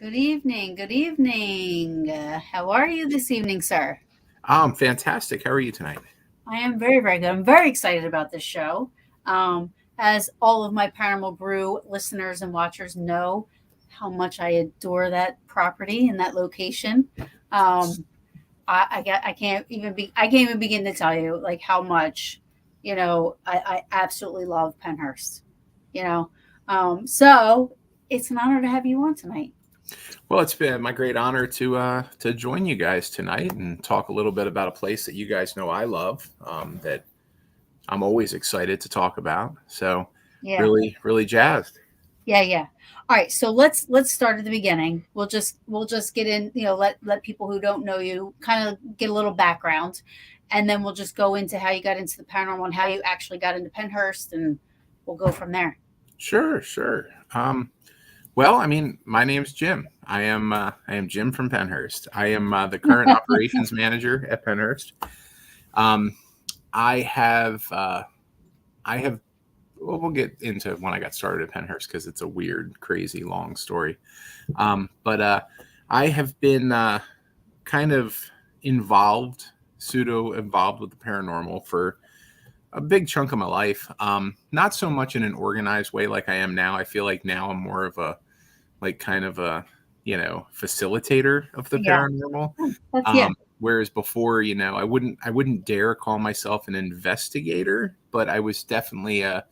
Good evening. Good evening. How are you this evening, sir? Fantastic. How are you tonight? I am very, very good. I'm very excited about this show. As all of my Paranormal Brew listeners and watchers know, how much I adore that property and that location. Um, I can't even begin to tell you like how much, I absolutely love Pennhurst. You know, so it's an honor to have you on tonight. Well, it's been my great honor to join you guys tonight and talk a little bit about a place that you guys know I love, that I'm always excited to talk about. So Yeah. really jazzed. Yeah, yeah. All right, so let's start at the beginning. We'll just get in, let people who don't know you kind of get a little background, and then we'll just go into how you got into the paranormal and how you actually got into Pennhurst, and we'll go from there. Sure. Well, I mean, my name's Jim. I am Jim from Pennhurst. I am the current operations manager at Pennhurst. Um, I have I have well, we'll get into when I got started at Pennhurst because it's a weird, crazy, long story. But I have been kind of pseudo involved with the paranormal for a big chunk of my life. Not so much in an organized way like I am now. I feel like now I'm more of a kind of a facilitator of the Yeah, paranormal. yeah, Whereas before, I wouldn't dare call myself an investigator, but I was definitely a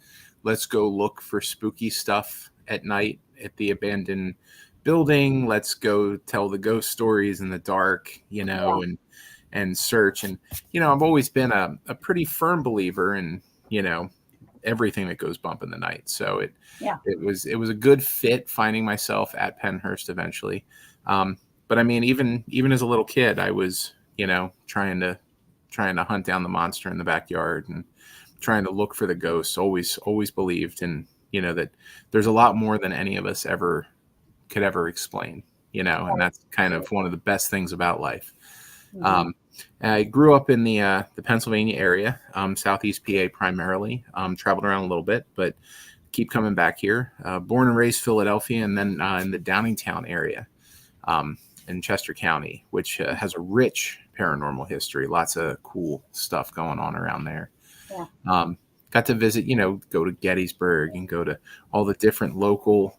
let's go look for spooky stuff at night at the abandoned building. Let's go tell the ghost stories in the dark, yeah, and search. And I've always been a pretty firm believer in everything that goes bump in the night. So yeah. it was a good fit finding myself at Pennhurst eventually. But I mean, even as a little kid, I was trying to hunt down the monster in the backyard and trying to look for the ghosts. Always believed in that there's a lot more than any of us could ever explain. And that's kind of one of the best things about life. Mhm. I grew up in the Pennsylvania area, Southeast PA primarily. Traveled around a little bit, but keep coming back here. Born and raised Philadelphia, and then in the Downingtown area, in Chester County, which has a rich paranormal history. Lots of cool stuff going on around there. Yeah. Got to visit, go to Gettysburg and go to all the different local.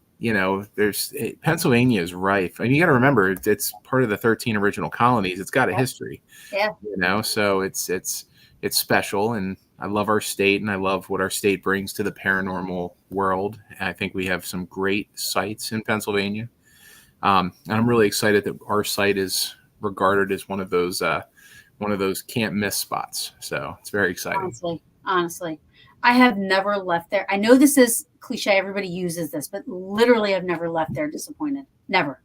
Pennsylvania is rife, and you got to remember it's part of the 13 original colonies. It's got a history, Yeah. so it's special, and I love our state, and I love what our state brings to the paranormal world. And I think we have some great sites in Pennsylvania, and I'm really excited that our site is regarded as one of those can't miss spots. So it's very exciting. Honestly, I have never left there. I know this is cliche, everybody uses this, but literally I've never left there disappointed. Never.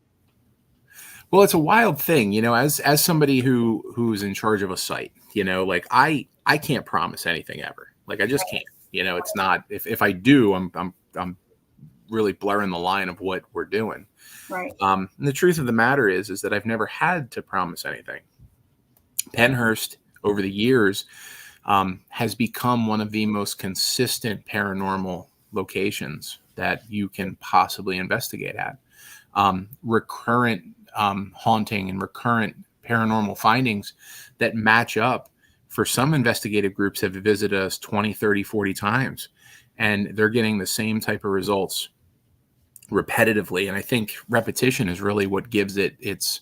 Well, it's a wild thing, as somebody who's in charge of a site, like I can't promise anything ever. Like I just can't. It's not if I do, I'm really blurring the line of what we're doing. Right. And the truth of the matter is that I've never had to promise anything. Pennhurst over the years has become one of the most consistent paranormal locations that you can possibly investigate at. Recurrent haunting and recurrent paranormal findings that match up. For some investigative groups have visited us 20, 30, 40 times, and they're getting the same type of results repetitively. And I think repetition is really what gives it its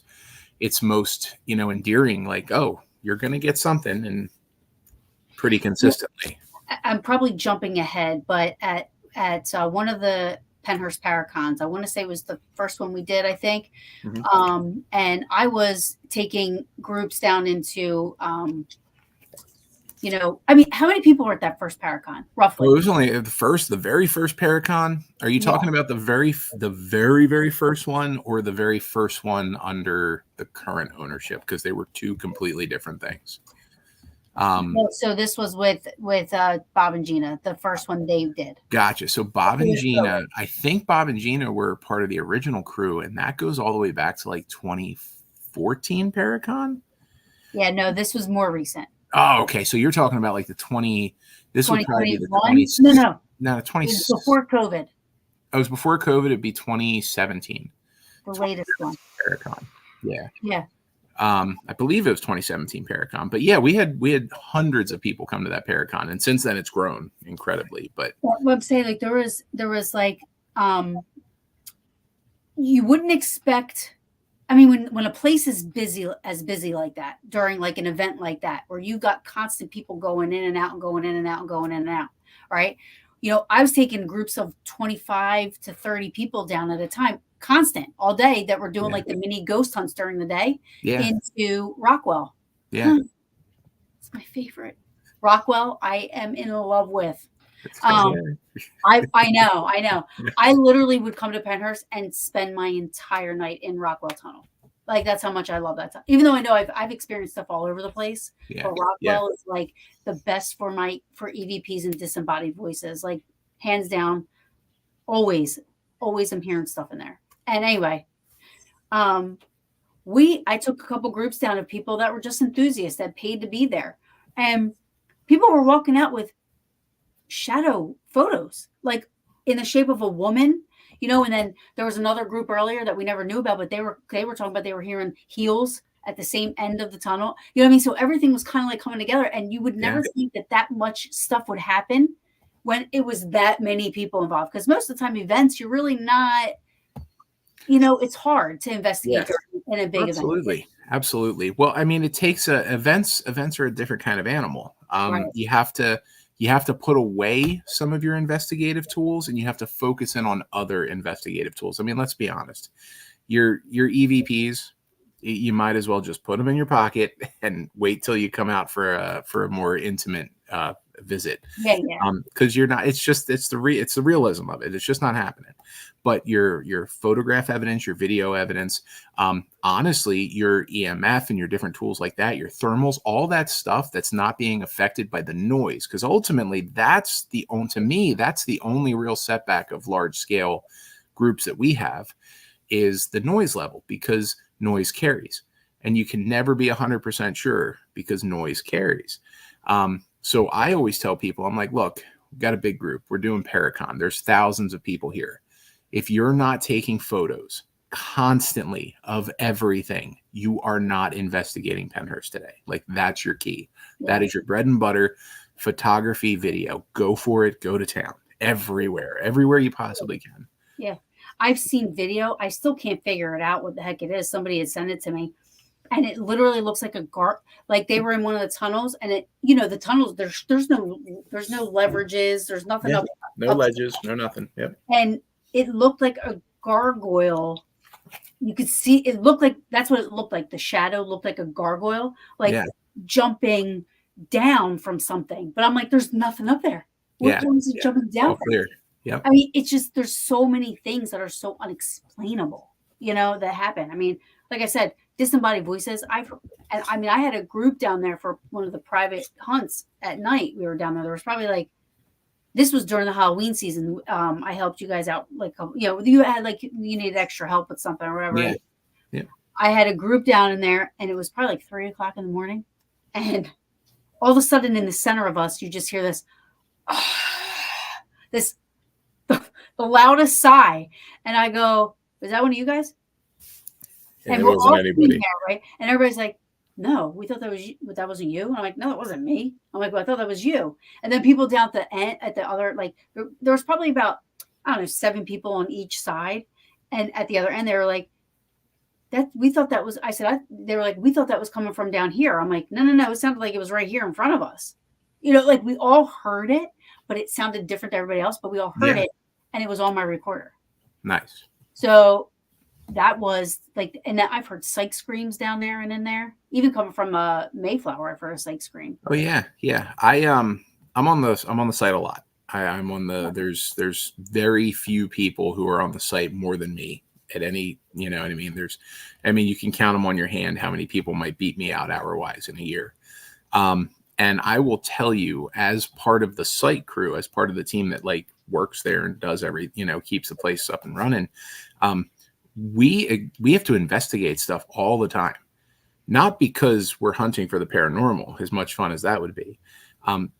most, endearing. Like, oh, you're going to get something, and pretty consistently. I'm probably jumping ahead, but at one of the Pennhurst Paracons, I want to say it was the first one we did, I think. Mhm. And I was taking groups down into, I mean, how many people were at that first Paracon, Well, roughly? it was only the very first Paracon. Are you Yeah. talking about the very first one, or the very first one under the current ownership? Because they were two completely different things. So this was with Bob and Gina, the first one they did. Gotcha. So Bob and Gina, I think Bob and Gina were part of the original crew, and that goes all the way back to like 2014 Paracon. Yeah, no, this was more recent. Oh, okay. So you're talking about like the 20. This would probably be the 2021? 20. No, No, it 20. was before COVID, It was before COVID. It'd be 2017. the latest one. Paracon. Yeah. Yeah. I believe it was 2017 Paracon, but yeah, we had hundreds of people come to that Paracon, and since then it's grown incredibly. But What I'm saying, like there was like, you wouldn't expect. I mean, when a place is busy like that during like an event like that, where you got constant people going in and out and going in and out and going in and out, right? I was taking groups of 25 to 30 people down at a time, constant all day, that were doing yeah, like the mini ghost hunts during the day yeah, into Rockwell. yeah. It's my favorite. Rockwell, I am in love with. It's I know. I literally would come to Pennhurst and spend my entire night in Rockwell Tunnel. Like that's how much I love that tunnel. Even though I know I've experienced stuff all over the place, yeah, but yeah. Rockwell is like the best for EVPs and disembodied voices. Like hands down, always am hearing stuff in there. And anyway, I took a couple groups down of people that were just enthusiasts that paid to be there, and people were walking out with shadow photos, like in the shape of a woman, and then there was another group earlier that we never knew about, but they were talking about they were hearing heels at the same end of the tunnel. You know what I mean? So everything was kind of like coming together, and you would never think that much stuff would happen when it was that many people involved. Because most of the time, events, you're really not, it's hard to investigate in a big event. Absolutely. Well, I mean, it takes events are a different kind of animal. Right. You have to put away some of your investigative tools, and you have to focus in on other investigative tools. I mean, let's be honest. Your EVPs, you might as well just put them in your pocket and wait till you come out for a more intimate visit. Yeah. Because you're not. It's the realism of it. It's just not happening. But your photograph evidence, your video evidence, honestly, your EMF and your different tools like that, your thermals, all that stuff that's not being affected by the noise. Because ultimately, to me, that's the only real setback of large scale groups that we have, is the noise level, because noise carries, and you can never be 100% sure because noise carries. So I always tell people, I'm like, look, we've got a big group. We're doing Paracon. There's thousands of people here. If you're not taking photos constantly of everything, you are not investigating Pennhurst today. Like, that's your key. Yeah. That is your bread and butter. Photography, video. Go for it. Go to town. Everywhere you possibly can. Yeah. I've seen video. I still can't figure it out what the heck it is. Somebody had sent it to me, and it literally looks like like they were in one of the tunnels, and the tunnels, there's no leverages. There's nothing up. No ledges, no nothing. Yep. And it looked like a gargoyle. You could see, it looked like, that's what it looked like. The shadow looked like a gargoyle, like jumping down from something. But I'm like, there's nothing up there. What is it jumping down all clear. Yep. I mean, it's just, there's so many things that are so unexplainable, that happen. I mean, like I said, disembodied voices. I had a group down there for one of the private hunts at night. We were down there. There was probably this was during the Halloween season. I helped you guys out. You had you needed extra help with something or whatever. Yeah. Yeah. I had a group down in there, and it was probably 3:00 in the morning. And all of a sudden, in the center of us, you just hear this, the loudest sigh. And I go, "Is that one of you guys?" Yeah, and it wasn't anybody. There, right? And everybody's like, "No, we thought that was you. That wasn't you." And I'm like, "No, it wasn't me." I'm like, "Well, I thought that was you." And then people down at the end, at the other, there was probably about I don't know, 7 people on each side. And at the other end, they were like, that we thought that was, I said, they were like, we thought that was coming from down here. I'm like, no, no, no. It sounded like it was right here in front of us. Like we all heard it, but it sounded different to everybody else, but we all heard Yeah. it and it was on my recorder. Nice. So that was like, and I've heard psych screams down there and in there, even coming from Mayflower. I've heard a psych scream. Oh yeah, yeah. I'm on the site a lot. I'm on the there's very few people who are on the site more than me at any, you know what I mean? You can count them on your hand how many people might beat me out hour wise in a year. And I will tell you, as part of the site crew, as part of the team that like works there and does keeps the place up and running, we have to investigate stuff all the time. Not because we're hunting for the paranormal, as much fun as that would be,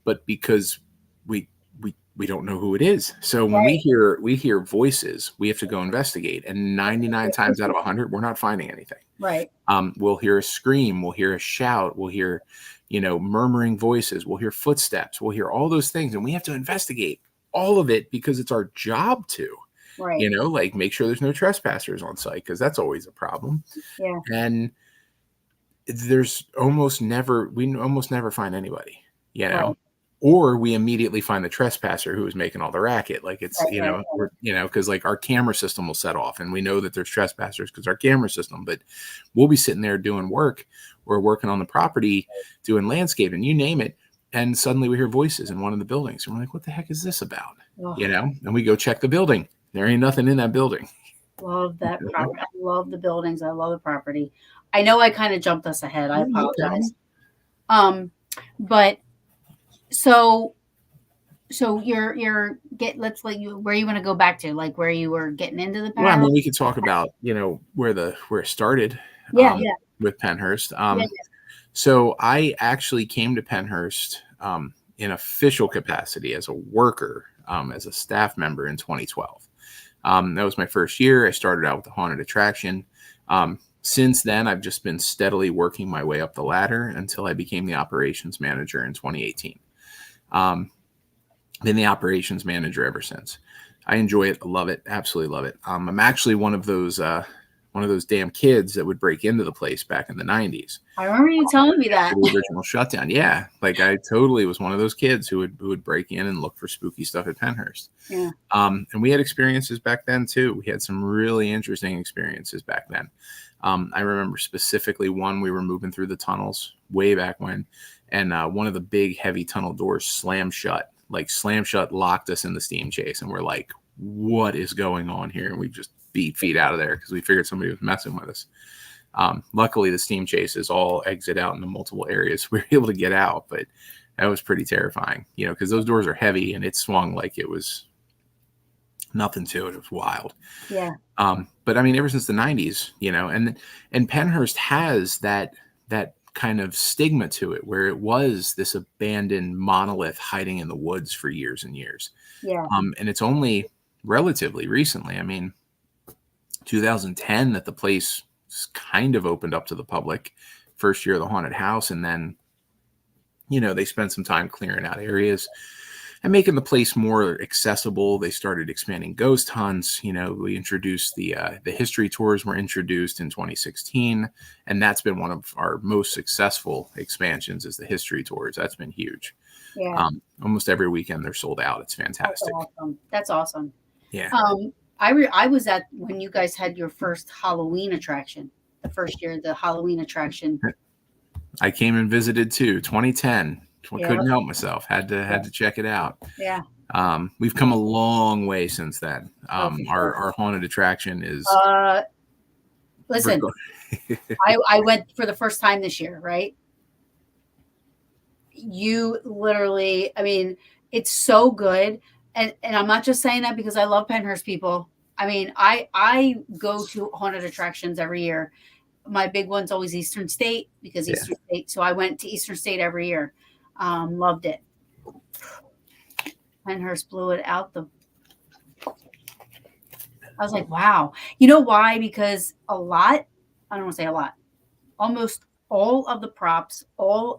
but because we don't know who it is. So when we hear voices, we have to go investigate, and 99 times out of 100, we're not finding anything. Right. We'll hear a scream, we'll hear a shout, we'll hear murmuring voices, we'll hear footsteps, we'll hear all those things, and we have to investigate all of it because it's our job to. Right. Like make sure there's no trespassers on site, because that's always a problem. Yeah. And we almost never find anybody, Right. or we immediately find the trespasser who is making all the racket. Like it's, because like our camera system will set off and we know that there's trespassers because our camera system, but we'll be sitting there doing work or working on the property, doing landscaping, you name it. And suddenly we hear voices in one of the buildings. And we're like, what the heck is this about? Oh. And we go check the building. There ain't nothing in that building. Love that property. I love the buildings. I love the property. I know I kind of jumped us ahead. I apologize. But so let's let you, where you want to go back to, like where you were getting into the paranormal? Well, we could talk about, where it started. With Pennhurst. So I actually came to Pennhurst in official capacity as a worker, as a staff member in 2012. That was my first year. I started out with the haunted attraction. Since then, I've just been steadily working my way up the ladder until I became the operations manager in 2018. Been the operations manager ever since. I enjoy it. I love it. Absolutely love it. I'm actually one of those damn kids that would break into the place back in the 90s. I remember you telling me that. The original shutdown. Yeah. Like I totally was one of those kids who would break in and look for spooky stuff at Pennhurst. Yeah. And we had experiences back then too. We had some really interesting experiences back then. I remember specifically one, we were moving through the tunnels way back when, and one of the big heavy tunnel doors slammed shut, locked us in the steam chase. And we're like, what is going on here? And we just beat feet out of there because we figured somebody was messing with us. Luckily, the steam chases all exit out into multiple areas. We were able to get out, but that was pretty terrifying, because those doors are heavy and it swung like it was nothing to it. It was wild. Yeah. But ever since the 90s, and Pennhurst has that kind of stigma to it, where it was this abandoned monolith hiding in the woods for years and years. Yeah. And it's only relatively recently, 2010, that the place kind of opened up to the public, first year of the haunted house. And then, they spent some time clearing out areas and making the place more accessible. They started expanding ghost hunts. We introduced the history tours were introduced in 2016. And that's been one of our most successful expansions, is the history tours. That's been huge. Yeah. Almost every weekend they're sold out. It's fantastic. That's awesome. Yeah. I was at when you guys had your first Halloween attraction, the first year, the Halloween attraction. I came and visited too, 2010. Couldn't help myself. Had to check it out. Yeah. We've come a long way since then. Our haunted attraction is. Listen, I went for the first time this year, right? You literally, it's so good. And I'm not just saying that because I love Pennhurst people. I go to haunted attractions every year. My big one's always Eastern State because Eastern State. So I went to Eastern State every year. Loved it. Pennhurst blew it out. I was like, wow. You know why? Because I don't want to say a lot. Almost all of the props,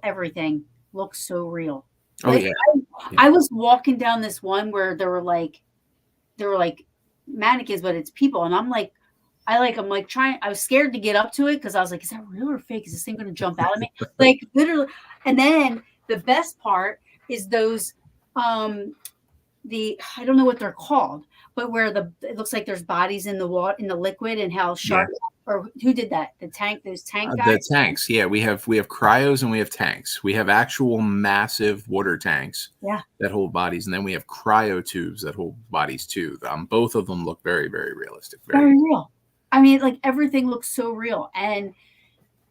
everything looks so real. I was walking down this one where there they were like mannequins, but it's people. And I'm like, I was scared to get up to it because I was like, is that real or fake? Is this thing going to jump out at me? Like literally. And then the best part is those, I don't know what they're called, but where it looks like there's bodies in the water, in the liquid, and how shark, or who did that? Those tank guys? The tanks. Yeah. We have cryos and we have tanks. We have actual massive water tanks that hold bodies. And then we have cryo tubes that hold bodies too. Both of them look very, very realistic. Very real. I mean, like everything looks so real, and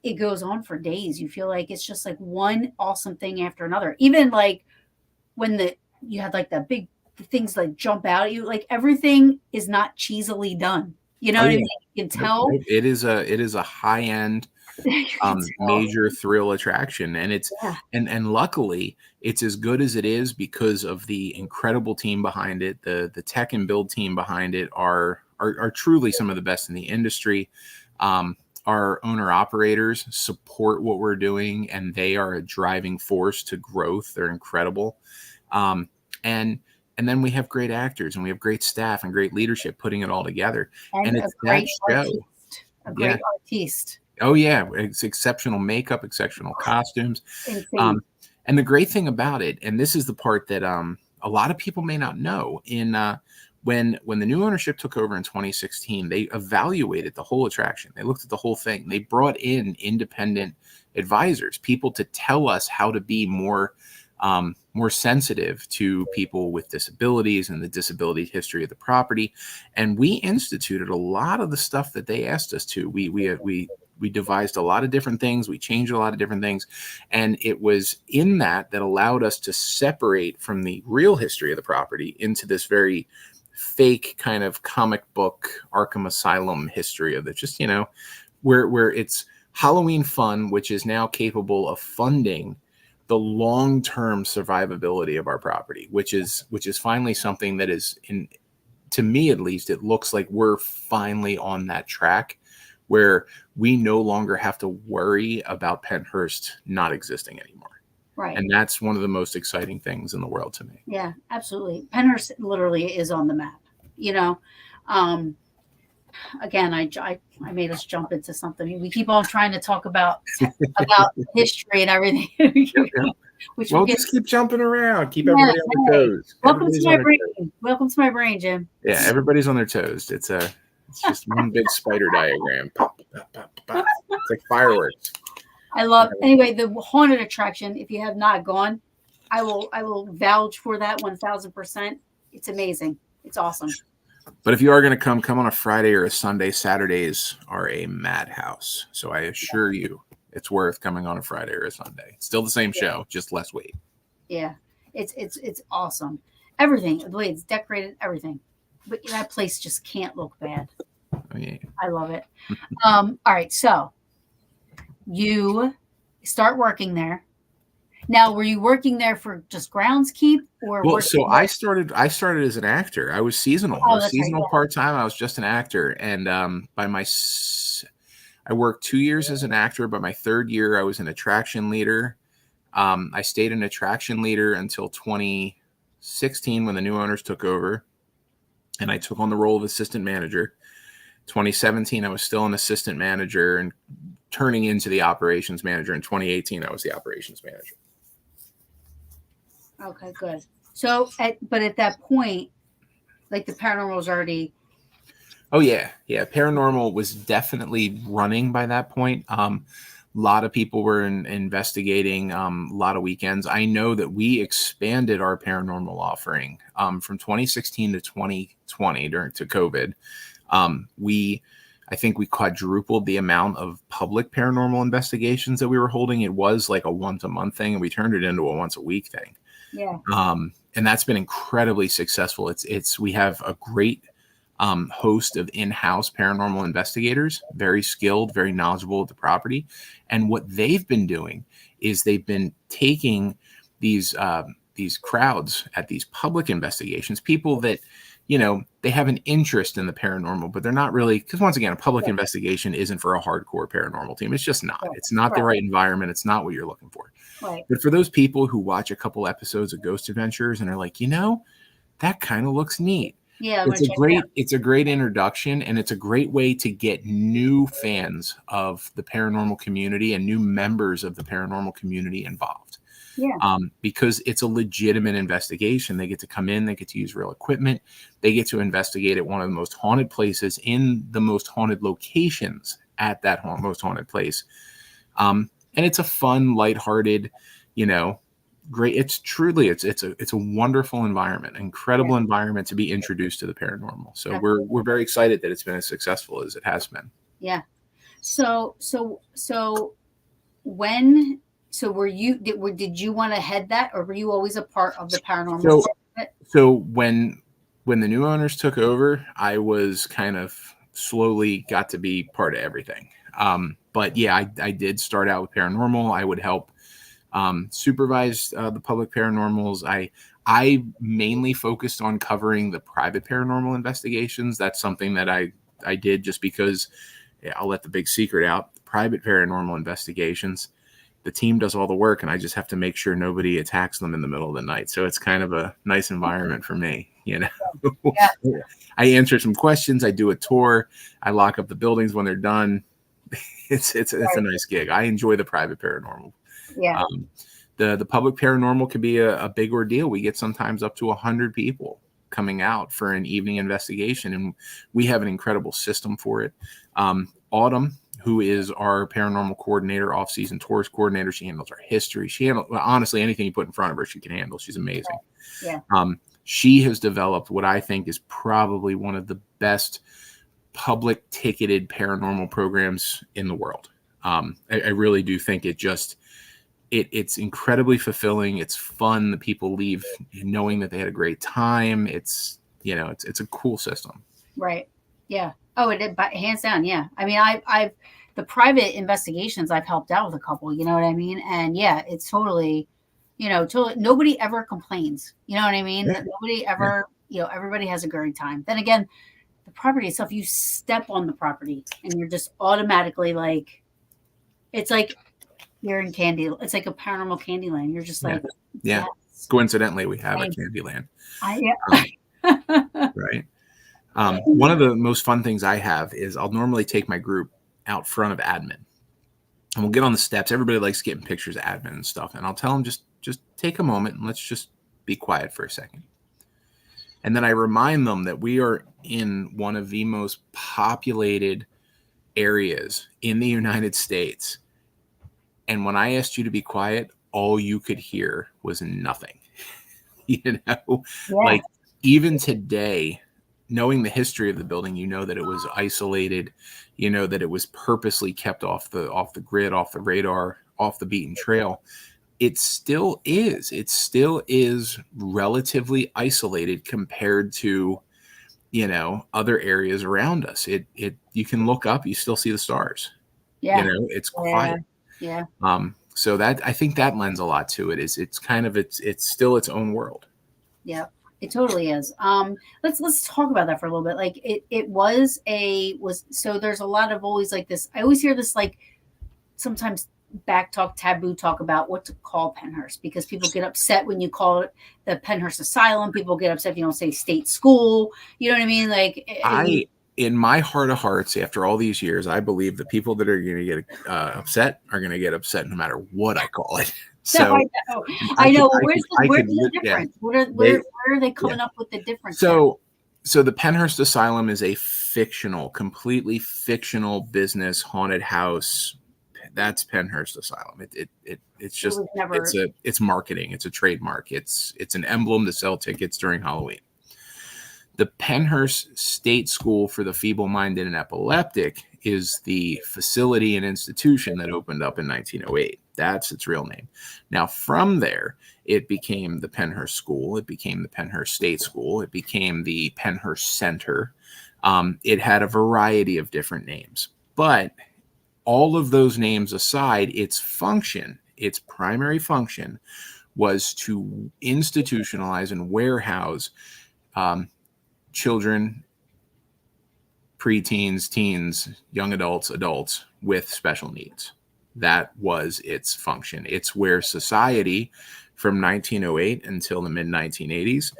it goes on for days. You feel like it's just like one awesome thing after another. Even like when you had like the things like jump out at you, like everything is not cheesily done. You know what I mean? You can tell it is a high end major thrill attraction, and it's and luckily it's as good as it is because of the incredible team behind it. The tech and build team behind it are truly some of the best in the industry. Our owner operators support what we're doing, and they are a driving force to growth. They're incredible. And then we have great actors, and we have great staff and great leadership putting it all together. And it's that show. A great artiste. Oh yeah, it's exceptional makeup, exceptional costumes. And the great thing about it, and this is the part that a lot of people may not know, when the new ownership took over in 2016, they evaluated the whole attraction. They looked at the whole thing. They brought in independent advisors, people to tell us how to be more sensitive to people with disabilities and the disability history of the property. And we instituted a lot of the stuff that they asked us to. We devised a lot of different things. We changed a lot of different things. And it was in that allowed us to separate from the real history of the property into this very fake kind of comic book Arkham Asylum history of it. Just, where it's Halloween fun, which is now capable of funding the long-term survivability of our property, which is finally something that is, to me at least, it looks like we're finally on that track where we no longer have to worry about Pennhurst not existing anymore. Right. And that's one of the most exciting things in the world to me. Yeah, absolutely. Pennhurst literally is on the map. Again, I made us jump into something. We keep on trying to talk about history and everything. Just keep jumping around. Keep everybody on their toes. Welcome to my brain. Welcome to my brain, Jim. Yeah, everybody's on their toes. It's just one big spider diagram. Pop, pop, pop, pop. It's like fireworks. I love. Anyway, the haunted attraction. If you have not gone, I will vouch for that 1,000%. It's amazing. It's awesome. But if you are going to come on a Friday or a Sunday. Saturdays are a madhouse. So I assure you, it's worth coming on a Friday or a Sunday. It's still the same show, just less weight. Yeah, it's awesome. Everything, the way it's decorated, everything. But that place just can't look bad. Oh, yeah. I love it. All right, so you start working there. Now, were you working there for just groundskeep, or? Well, so I started as an actor. I was seasonal. I was seasonal part-time. I was just an actor, and I worked 2 years as an actor. By my third year, I was an attraction leader. I stayed an attraction leader until 2016 when the new owners took over, and I took on the role of assistant manager. 2017, I was still an assistant manager and turning into the operations manager. In 2018, I was the operations manager. Okay, good. So, but at that point, like the paranormal was already. Oh yeah. Paranormal was definitely running by that point. A lot of people were investigating. A lot of weekends. I know that we expanded our paranormal offering from 2016 to 2020 to COVID. I think we quadrupled the amount of public paranormal investigations that we were holding. It was like a once a month thing, and we turned it into a once a week thing. Yeah. And that's been incredibly successful. We have a great host of in-house paranormal investigators, very skilled, very knowledgeable of the property. And what they've been doing is they've been taking these crowds at these public investigations, people that, they have an interest in the paranormal, but they're not really, because once again, a public investigation isn't for a hardcore paranormal team. It's just not. Right. It's not the right environment. It's not what you're looking for. Right. But for those people who watch a couple episodes of Ghost Adventures and are like, that kind of looks neat. Yeah, I'm gonna check it out. It's a great introduction, and it's a great way to get new fans of the paranormal community and new members of the paranormal community involved. Yeah. Because it's a legitimate investigation. They get to come in, they get to use real equipment, they get to investigate at one of the most haunted places in the most haunted locations at that most haunted place. And it's a fun, lighthearted, great. It's truly, it's a wonderful environment, incredible environment to be introduced to the paranormal. So we're very excited that it's been as successful as it has been. Yeah. So when, were you, did you want to head that, or were you always a part of the paranormal? So when the new owners took over, I was kind of slowly got to be part of everything. But yeah, I did start out with paranormal. I would help supervise the public paranormals. I mainly focused on covering the private paranormal investigations. That's something that I did just because I'll let the big secret out. Private paranormal investigations, the team does all the work, and I just have to make sure nobody attacks them in the middle of the night. So it's kind of a nice environment for me, Yeah. I answer some questions. I do a tour. I lock up the buildings when they're done. It's a nice gig. I enjoy the private paranormal. Yeah. The public paranormal can be a big ordeal. We get sometimes up to 100 people coming out for an evening investigation, and we have an incredible system for it. Autumn, who is our paranormal coordinator, off-season tours coordinator, she handles our history. She handles, honestly, anything you put in front of her, she can handle. She's amazing. Yeah. She has developed what I think is probably one of the best public ticketed paranormal programs in the world. I really do think it's incredibly fulfilling. It's fun. The people leave knowing that they had a great time. It's a cool system. Right. Yeah. Oh, it did, hands down. Yeah. I mean, I've the private investigations, I've helped out with a couple, you know what I mean? And yeah, it's totally, nobody ever complains. You know what I mean? Yeah. Nobody ever, everybody has a great time. Then again, the property itself, you step on the property and you're just automatically like, it's like you're in candy. It's like a paranormal Candyland. You're just like, yeah. Yes. Coincidentally, we have a Candyland. Right. One of the most fun things I have is I'll normally take my group out front of admin, and we'll get on the steps. Everybody likes getting pictures of admin and stuff, and I'll tell them just take a moment and let's just be quiet for a second. And then I remind them that we are in one of the most populated areas in the United States. And when I asked you to be quiet, all you could hear was nothing. Like even today, knowing the history of the building, that it was isolated, that it was purposely kept off the grid, off the radar, off the beaten trail. It still is. It still is relatively isolated compared to, other areas around us. You can look up, you still see the stars. Yeah. It's quiet. Yeah. So that, I think that lends a lot to it. It's kind of, it's still its own world. Yeah, it totally is. Let's talk about that for a little bit. Like so there's a lot of always like this. I always hear this, like sometimes back talk, taboo talk about what to call Pennhurst, because people get upset when you call it the Pennhurst Asylum. People get upset if you don't say state school. You know what I mean? Like in my heart of hearts, after all these years, I believe the people that are going to get upset are going to get upset no matter what I call it. So I know. Where's the difference? Yeah. Where are they coming up with the difference? So the Pennhurst Asylum is a completely fictional business haunted house. That's Pennhurst Asylum. It's just it's marketing. It's a trademark. It's an emblem to sell tickets during Halloween. The Pennhurst State School for the Feeble-Minded and Epileptic is the facility and institution that opened up in 1908. That's its real name. Now, from there, it became the Pennhurst School. It became the Pennhurst State School. It became the Pennhurst Center. It had a variety of different names. But all of those names aside, its primary function was to institutionalize and warehouse children, preteens, teens, young adults with special needs. That was its function. It's where society from 1908 until the mid-1980s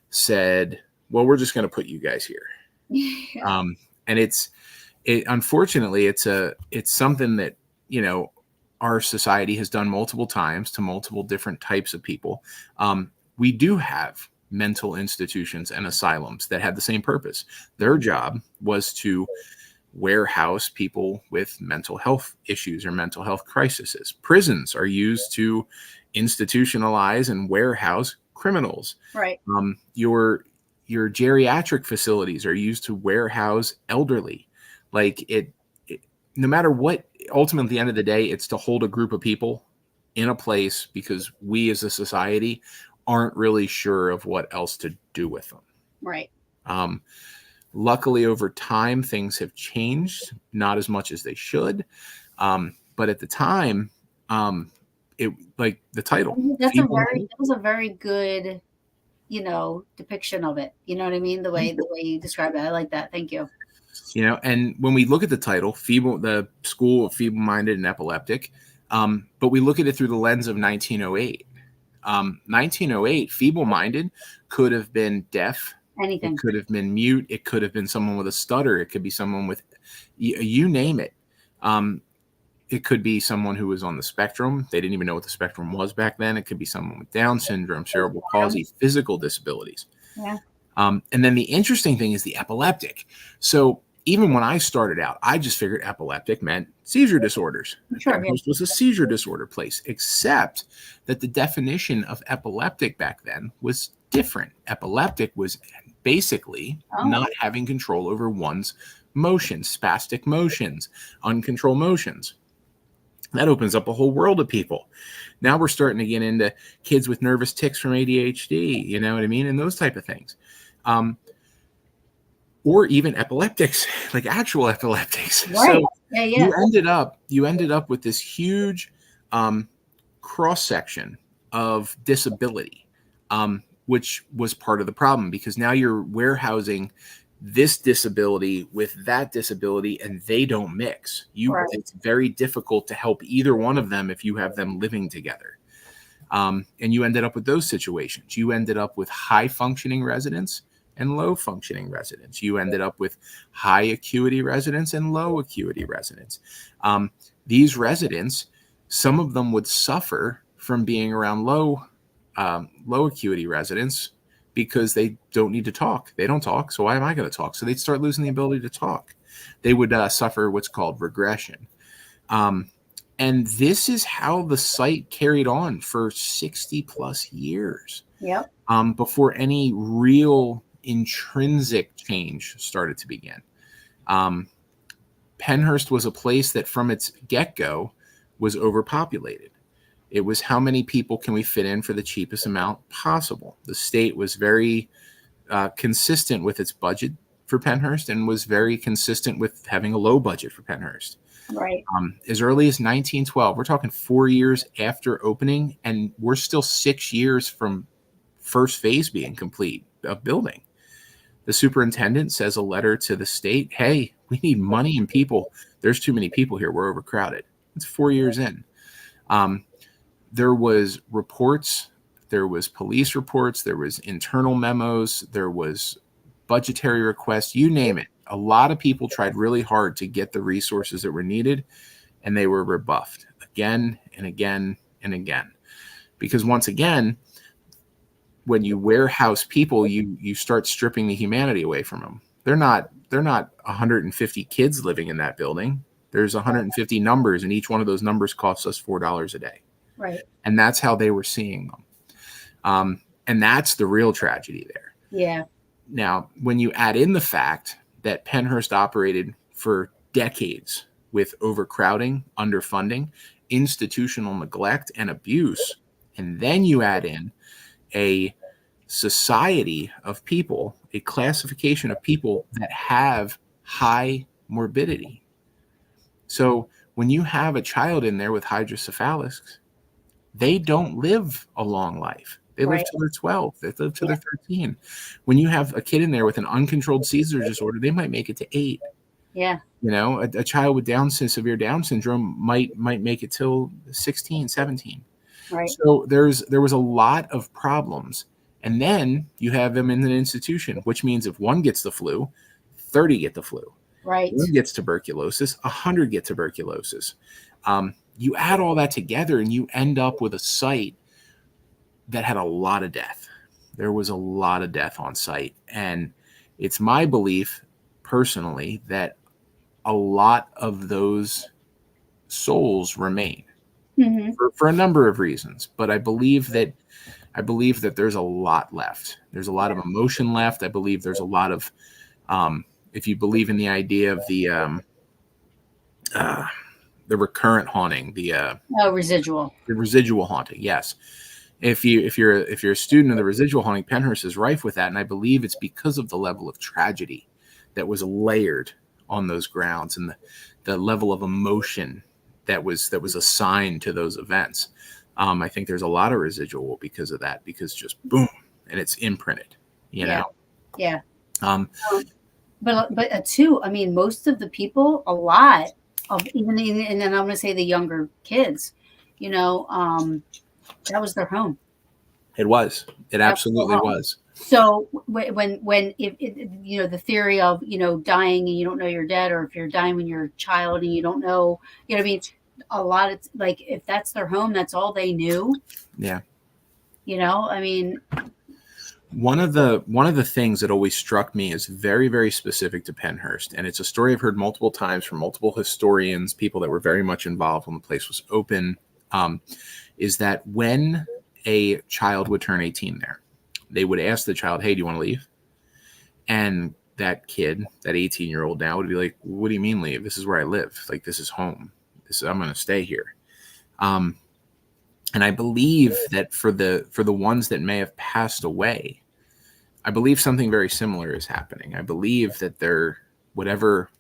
said, well, we're just going to put you guys here. Yeah. And unfortunately, it's something that, our society has done multiple times to multiple different types of people. We do have mental institutions and asylums that had the same purpose. Their job was to warehouse people with mental health issues or mental health crises. Prisons are used to institutionalize and warehouse criminals. Right. Your geriatric facilities are used to warehouse elderly. Like no matter what, ultimately at the end of the day, it's to hold a group of people in a place because we as a society aren't really sure of what else to do with them. Right. Luckily, over time, things have changed, not as much as they should. But at the time, it like the title. That was a very good, depiction of it. You know what I mean? The way you describe it. I like that. Thank you. And when we look at the title, the School of Feeble-Minded and Epileptic, but we look at it through the lens of 1908. 1908, feeble-minded could have been deaf. Anything. It could have been mute. It could have been someone with a stutter. It could be someone with, you name it. It could be someone who was on the spectrum. They didn't even know what the spectrum was back then. It could be someone with Down syndrome, cerebral palsy, physical disabilities. Yeah. And then the interesting thing is the epileptic. So even when I started out, I just figured epileptic meant seizure disorders. Sure, Pennhurst was a seizure disorder place, except that the definition of epileptic back then was different. Epileptic was basically not having control over one's motions, spastic motions, uncontrolled motions. That opens up a whole world of people. Now we're starting to get into kids with nervous tics from ADHD, you know what I mean? And those type of things. Or even epileptics, like actual epileptics. Right. So yeah. You ended up with this huge cross section of disability, which was part of the problem, because now you're warehousing this disability with that disability and they don't mix. It's very difficult to help either one of them if you have them living together. And you ended up with those situations. You ended up with high functioning residents and low functioning residents. You ended up with high acuity residents and low acuity residents. These residents, some of them would suffer from being around low acuity residents because they don't need to talk. They don't talk. So why am I going to talk? So they'd start losing the ability to talk. They would suffer what's called regression. And this is how the site carried on for 60 plus years. Yep. Before any real intrinsic change started to begin. Pennhurst was a place that from its get-go was overpopulated. It was how many people can we fit in for the cheapest amount possible. The state was very consistent with its budget for Pennhurst and was very consistent with having a low budget for Pennhurst. Right. As early as 1912, we're talking 4 years after opening, and we're still 6 years from first phase being complete of building. The superintendent says a letter to the state, hey, we need money and people. There's too many people here. We're overcrowded. It's 4 years in. There was reports. There was police reports. There was internal memos. There was budgetary requests. You name it. A lot of people tried really hard to get the resources that were needed, and they were rebuffed again and again and again. Because once again, when you warehouse people, you start stripping the humanity away from them. They're not 150 kids living in that building. There's 150 numbers, and each one of those numbers costs us $4 a day. Right. And that's how they were seeing them. And that's the real tragedy there. Yeah. Now, when you add in the fact that Pennhurst operated for decades with overcrowding, underfunding, institutional neglect, and abuse, and then you add in a society of people, a classification of people that have high morbidity. So when you have a child in there with hydrocephalus, they don't live a long life. They live till they're 12. They live till they're 13. When you have a kid in there with an uncontrolled seizure disorder, they might make it to 8. Yeah. You know, a child with severe Down syndrome might make it till 16, 17. Right. So there was a lot of problems, And then you have them in an institution, which means if one gets the flu, 30 get the flu. Right. One gets tuberculosis, 100 get tuberculosis. You add all that together and you end up with a site that had a lot of death. There was a lot of death on site. And it's my belief personally that a lot of those souls remain for a number of reasons. But I believe that there's a lot left. There's a lot of emotion left. I believe there's a lot of, if you believe in the idea of the recurrent haunting, the residual haunting. Yes. If you're a student of the residual haunting, Pennhurst is rife with that. And I believe it's because of the level of tragedy that was layered on those grounds and the level of emotion that was assigned to those events. I think there's a lot of residual because of that, because just boom, and it's imprinted, you know? Yeah. But too, I mean, most of the people, a lot of even, and then I'm going to say the younger kids, you know, that was their home. It was. It absolutely was. So if you know, the theory of, you know, dying and you don't know you're dead, or if you're dying when you're a child and you don't know, you know what I mean? A lot of, like, if that's their home, that's all they knew. Yeah. You know, I mean, one of the things that always struck me is very, very specific to Pennhurst, and it's a story I've heard multiple times from multiple historians, people that were very much involved when the place was open, is that when a child would turn 18 there, they would ask the child, "Hey, do you want to leave?" And that kid, that 18-year-old now, would be like, "What do you mean leave? This is where I live. Like, this is home. I'm going to stay here." And I believe that for the ones that may have passed away, I believe something very similar is happening. I believe that they're whatever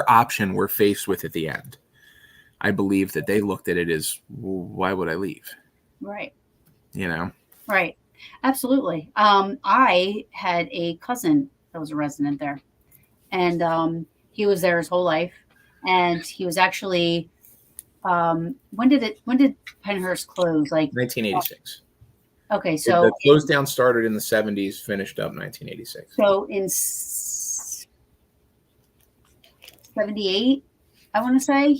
option we're faced with at the end, I believe that they looked at it as, well, why would I leave? Right. You know? Right. Absolutely. I had a cousin that was a resident there, and he was there his whole life. And he was actually, when did Pennhurst close? Like 1986. Okay, so the close down started in the 70s, finished up 1986. So in 78, I want to say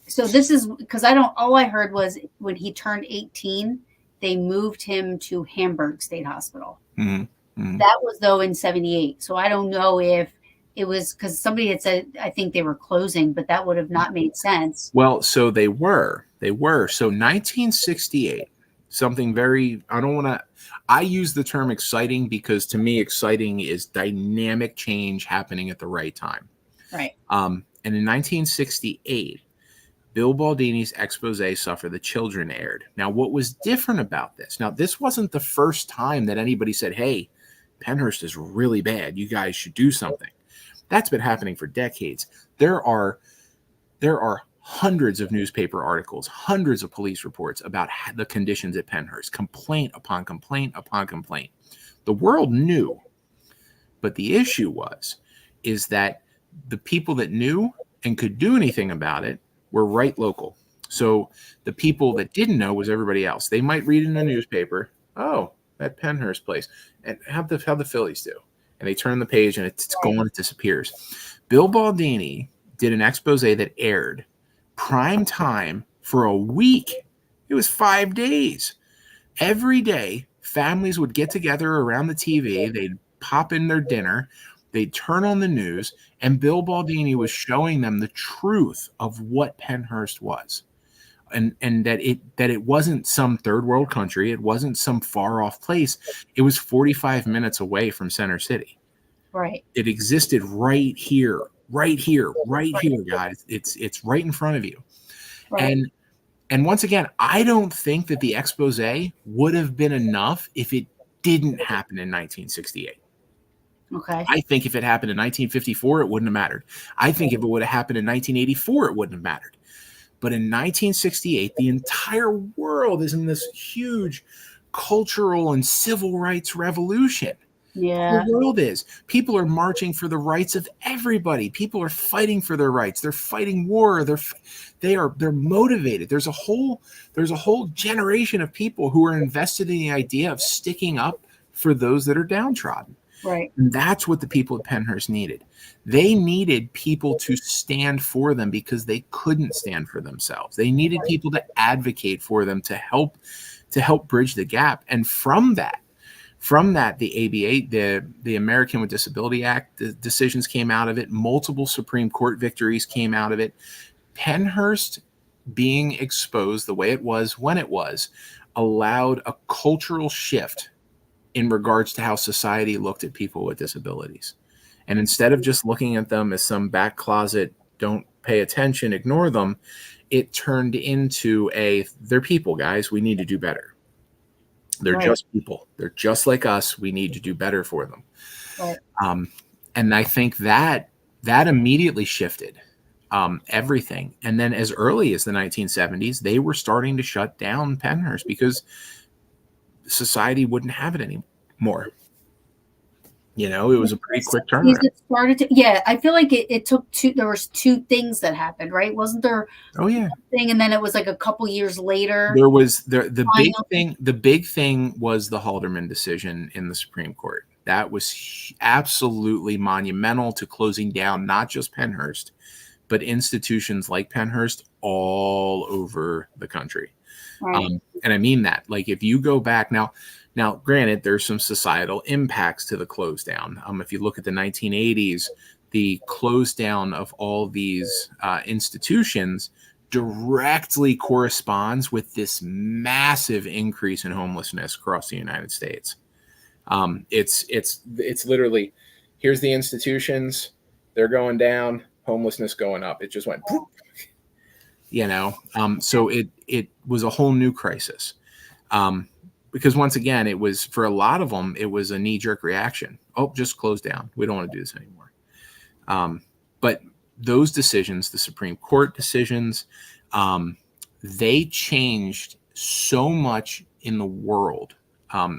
so this is because all I heard was when he turned 18, they moved him to Hamburg State Hospital. Mm-hmm. Mm-hmm. That was though in 78. So I don't know if it was because somebody had said, I think they were closing, but that would have not made sense. Well, so they were. So 1968, something very, I use the term exciting because to me, exciting is dynamic change happening at the right time. Right. And in 1968, Bill Baldini's expose, Suffer the Children, aired. Now, what was different about this? Now, this wasn't the first time that anybody said, hey, Pennhurst is really bad. You guys should do something. That's been happening for decades. There are hundreds of newspaper articles, hundreds of police reports about the conditions at Pennhurst, complaint upon complaint upon complaint. The world knew, but the issue is that the people that knew and could do anything about it were right local. So the people that didn't know was everybody else. They might read in the newspaper, oh, that Pennhurst place, and how the Phillies do. And they turn the page and it's gone, it disappears. Bill Baldini did an expose that aired prime time for a week. It was 5 days. Every day, families would get together around the TV. They'd pop in their dinner. They'd turn on the news, and Bill Baldini was showing them the truth of what Pennhurst was. And that it wasn't some third world country. It wasn't some far off place. It was 45 minutes away from Center City. Right. It existed right here, guys. It's right in front of you. Right. And once again, I don't think that the expose would have been enough if it didn't happen in 1968. Okay. I think if it happened in 1954, it wouldn't have mattered. I think if it would have happened in 1984, it wouldn't have mattered. But in 1968, the entire world is in this huge cultural and civil rights revolution. Yeah. The world is. People are marching for the rights of everybody. People are fighting for their rights. They're fighting war. They're motivated. There's a whole generation of people who are invested in the idea of sticking up for those that are downtrodden. Right. And that's what the people of Pennhurst needed. They needed people to stand for them because they couldn't stand for themselves. They needed people to advocate for them to help bridge the gap. And from that, the ABA, the American with Disability Act, the decisions came out of it. Multiple Supreme Court victories came out of it. Pennhurst being exposed the way it was when it was allowed a cultural shift in regards to how society looked at people with disabilities. And instead of just looking at them as some back closet, don't pay attention, ignore them, it turned into they're people, guys. We need to do better. They're just people. They're just like us. We need to do better for them. Right. And I think that immediately shifted everything. And then as early as the 1970s, they were starting to shut down Pennhurst because society wouldn't have it anymore. It was a pretty quick turnaround. It started I feel like it took there was two things that happened, right? Wasn't there? Oh yeah. Thing, and then it was like a couple years later. There was the big thing. The big thing was the Haldeman decision in the Supreme Court. That was absolutely monumental to closing down not just Pennhurst, but institutions like Pennhurst all over the country. Right. And I mean that. Like if you go back now, granted, there's some societal impacts to the close down. If you look at the 1980s, the close down of all these institutions directly corresponds with this massive increase in homelessness across the United States. It's literally, here's the institutions, they're going down, homelessness going up. It just went, poof, so it was a whole new crisis. Because once again, it was, for a lot of them, it was a knee-jerk reaction. Oh, just close down. We don't want to do this anymore. But those decisions, the Supreme Court decisions, they changed so much in the world,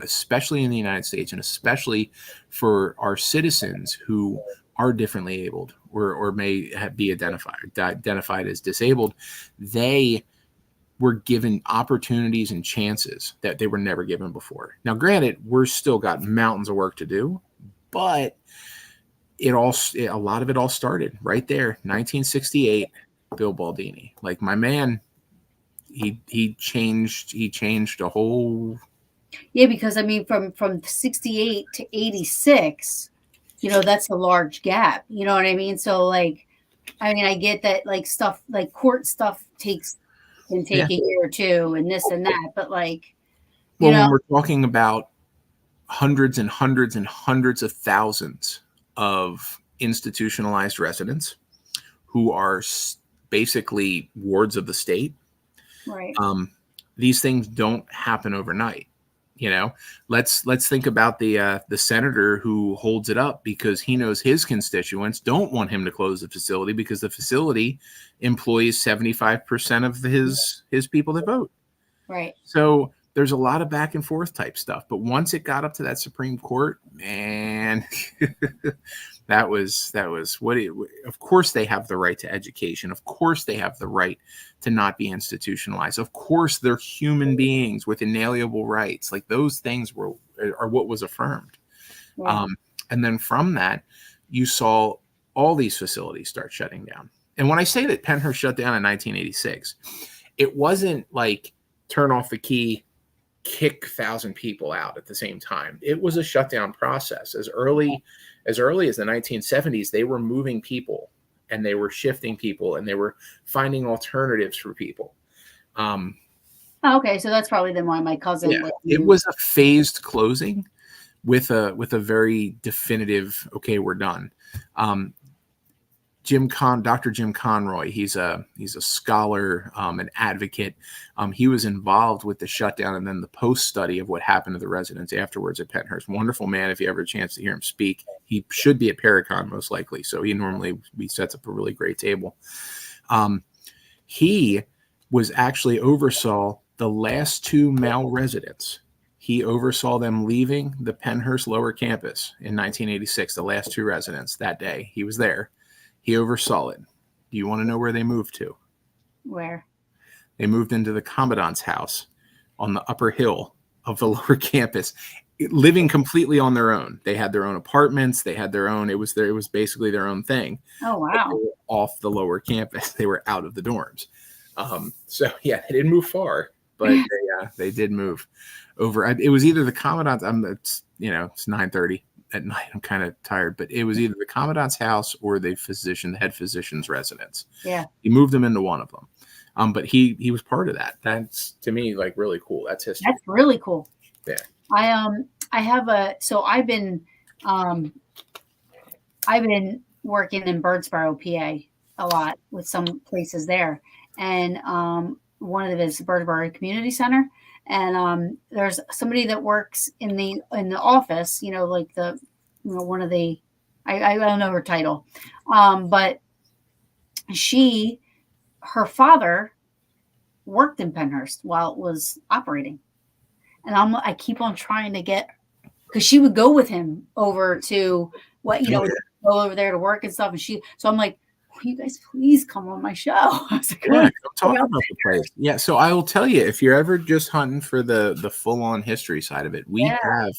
especially in the United States, and especially for our citizens who are differently abled or may be identified as disabled. They were given opportunities and chances that they were never given before. Now, granted, we're still got mountains of work to do, but a lot of it all started right there, 1968. Bill Baldini, like my man, he changed a whole. Yeah, because I mean, from 68 to 86, that's a large gap. You know what I mean? So like, I mean, I get that like stuff like court stuff can take a year or two and this and that, but like, when we're talking about hundreds and hundreds and hundreds of thousands of institutionalized residents who are basically wards of the state, right? These things don't happen overnight. Let's think about the senator who holds it up because he knows his constituents don't want him to close the facility because the facility employs 75% of his people that vote. Right. So there's a lot of back and forth type stuff. But once it got up to that Supreme Court, man, that was what it. Of course, they have the right to education. Of course, they have the right to not be institutionalized. Of course, they're human beings with inalienable rights. Like those things are what was affirmed. Yeah. And then from that, you saw all these facilities start shutting down. And when I say that Pennhurst shut down in 1986, it wasn't like turn off the key, kick 1,000 people out at the same time. It was a shutdown process. As early as the 1970s, they were moving people and they were shifting people and they were finding alternatives for people. Okay, so that's probably then why my cousin. Yeah, it was a phased closing with a very definitive. Okay, we're done. Dr. Jim Conroy, he's a scholar, an advocate. He was involved with the shutdown and then the post study of what happened to the residents afterwards at Pennhurst. Wonderful man. If you ever have a chance to hear him speak, he should be at Paracon most likely. So he sets up a really great table. He was actually oversaw the last two male residents. He oversaw them leaving the Pennhurst lower campus in 1986, the last 2 residents that day. He was there. He oversaw it. Do you want to know where they moved to? Where? They moved into the commandant's house on the upper hill of the lower campus, living completely on their own. They had their own apartments. They had their own. It was basically their own thing. Oh, But wow. they were off the lower campus. They were out of the dorms. So yeah, they didn't move far, but they did move over. It was either the commandant's. It's 9:30 at night. I'm kind of tired, but it was either the commandant's house or the head physician's residence. Yeah. He moved them into one of them. But he was part of that. That's, to me, like, really cool. That's history. That's really cool. Yeah. I have I've been working in Birdsboro, PA a lot with some places there. And one of them is Birdsboro Community Center. And there's somebody that works in the office, like one of the I don't know her title. But her father worked in Pennhurst while it was operating. And I keep on trying to get, because she would go with him over to go over there to work and stuff. And so I'm like, will you guys please come on my show? I was like, come talk about the place. Yeah. So I will tell you, if you're ever just hunting for the full on history side of it, we have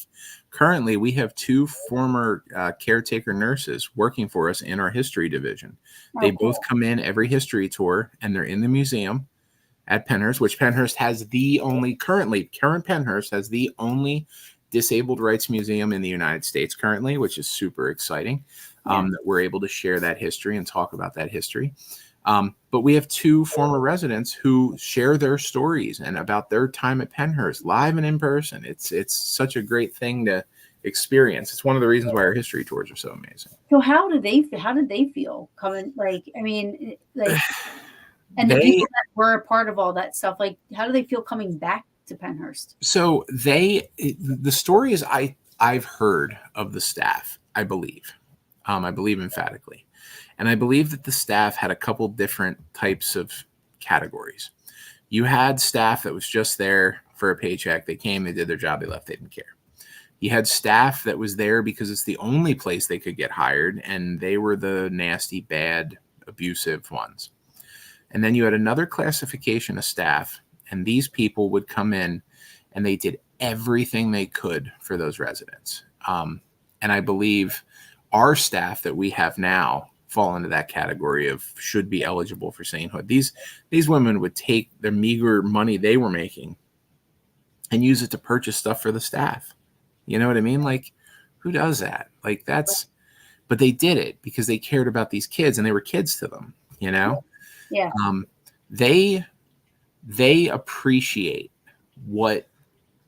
2 former caretaker nurses working for us in our history division. They both come in every history tour, and they're in the museum at Pennhurst, which Pennhurst has current Pennhurst has the only disabled rights museum in the United States currently, which is super exciting. That we're able to share that history and talk about that history. But we have 2 former residents who share their stories and about their time at Pennhurst live and in person. It's such a great thing to experience. It's one of the reasons why our history tours are so amazing. So how did they feel coming? And the people that were a part of all that stuff, like, how do they feel coming back to Pennhurst? So the stories I've heard of the staff, I believe emphatically. And I believe that the staff had a couple different types of categories. You had staff that was just there for a paycheck. They came, they did their job, they left, they didn't care. You had staff that was there because it's the only place they could get hired, and they were the nasty, bad, abusive ones. And then you had another classification of staff, and these people would come in and they did everything they could for those residents. And I believe our staff that we have now fall into that category of should be eligible for sainthood. These women would take their meager money they were making and use it to purchase stuff for the staff. You know what I mean? Like, who does that? Like, but they did it because they cared about these kids, and they were kids to them, Yeah. They appreciate what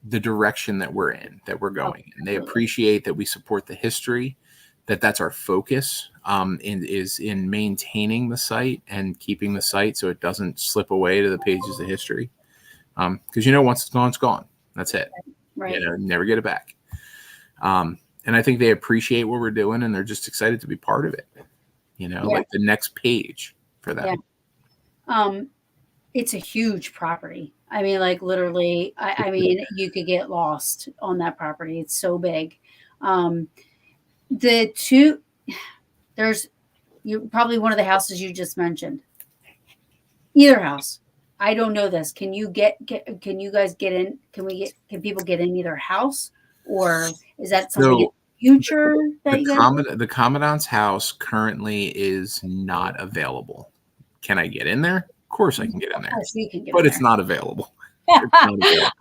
the direction that we're going. And they appreciate that we support the history, that's our focus, is in maintaining the site and keeping the site so it doesn't slip away to the pages of history. Because once it's gone, it's gone. That's it. Right. Never get it back. And I think they appreciate what we're doing, and they're just excited to be part of it. Like the next page for them. Yeah. It's a huge property. I mean, like, literally, I mean, you could get lost on that property. It's so big. There's probably one of the houses you just mentioned. Either house. I don't know this. Can you guys get in? Can people get in either house, or is that something in the future? The commandant's house currently is not available. Can I get in there? Of course I can get in there. Of course you can get in there. It's not available. I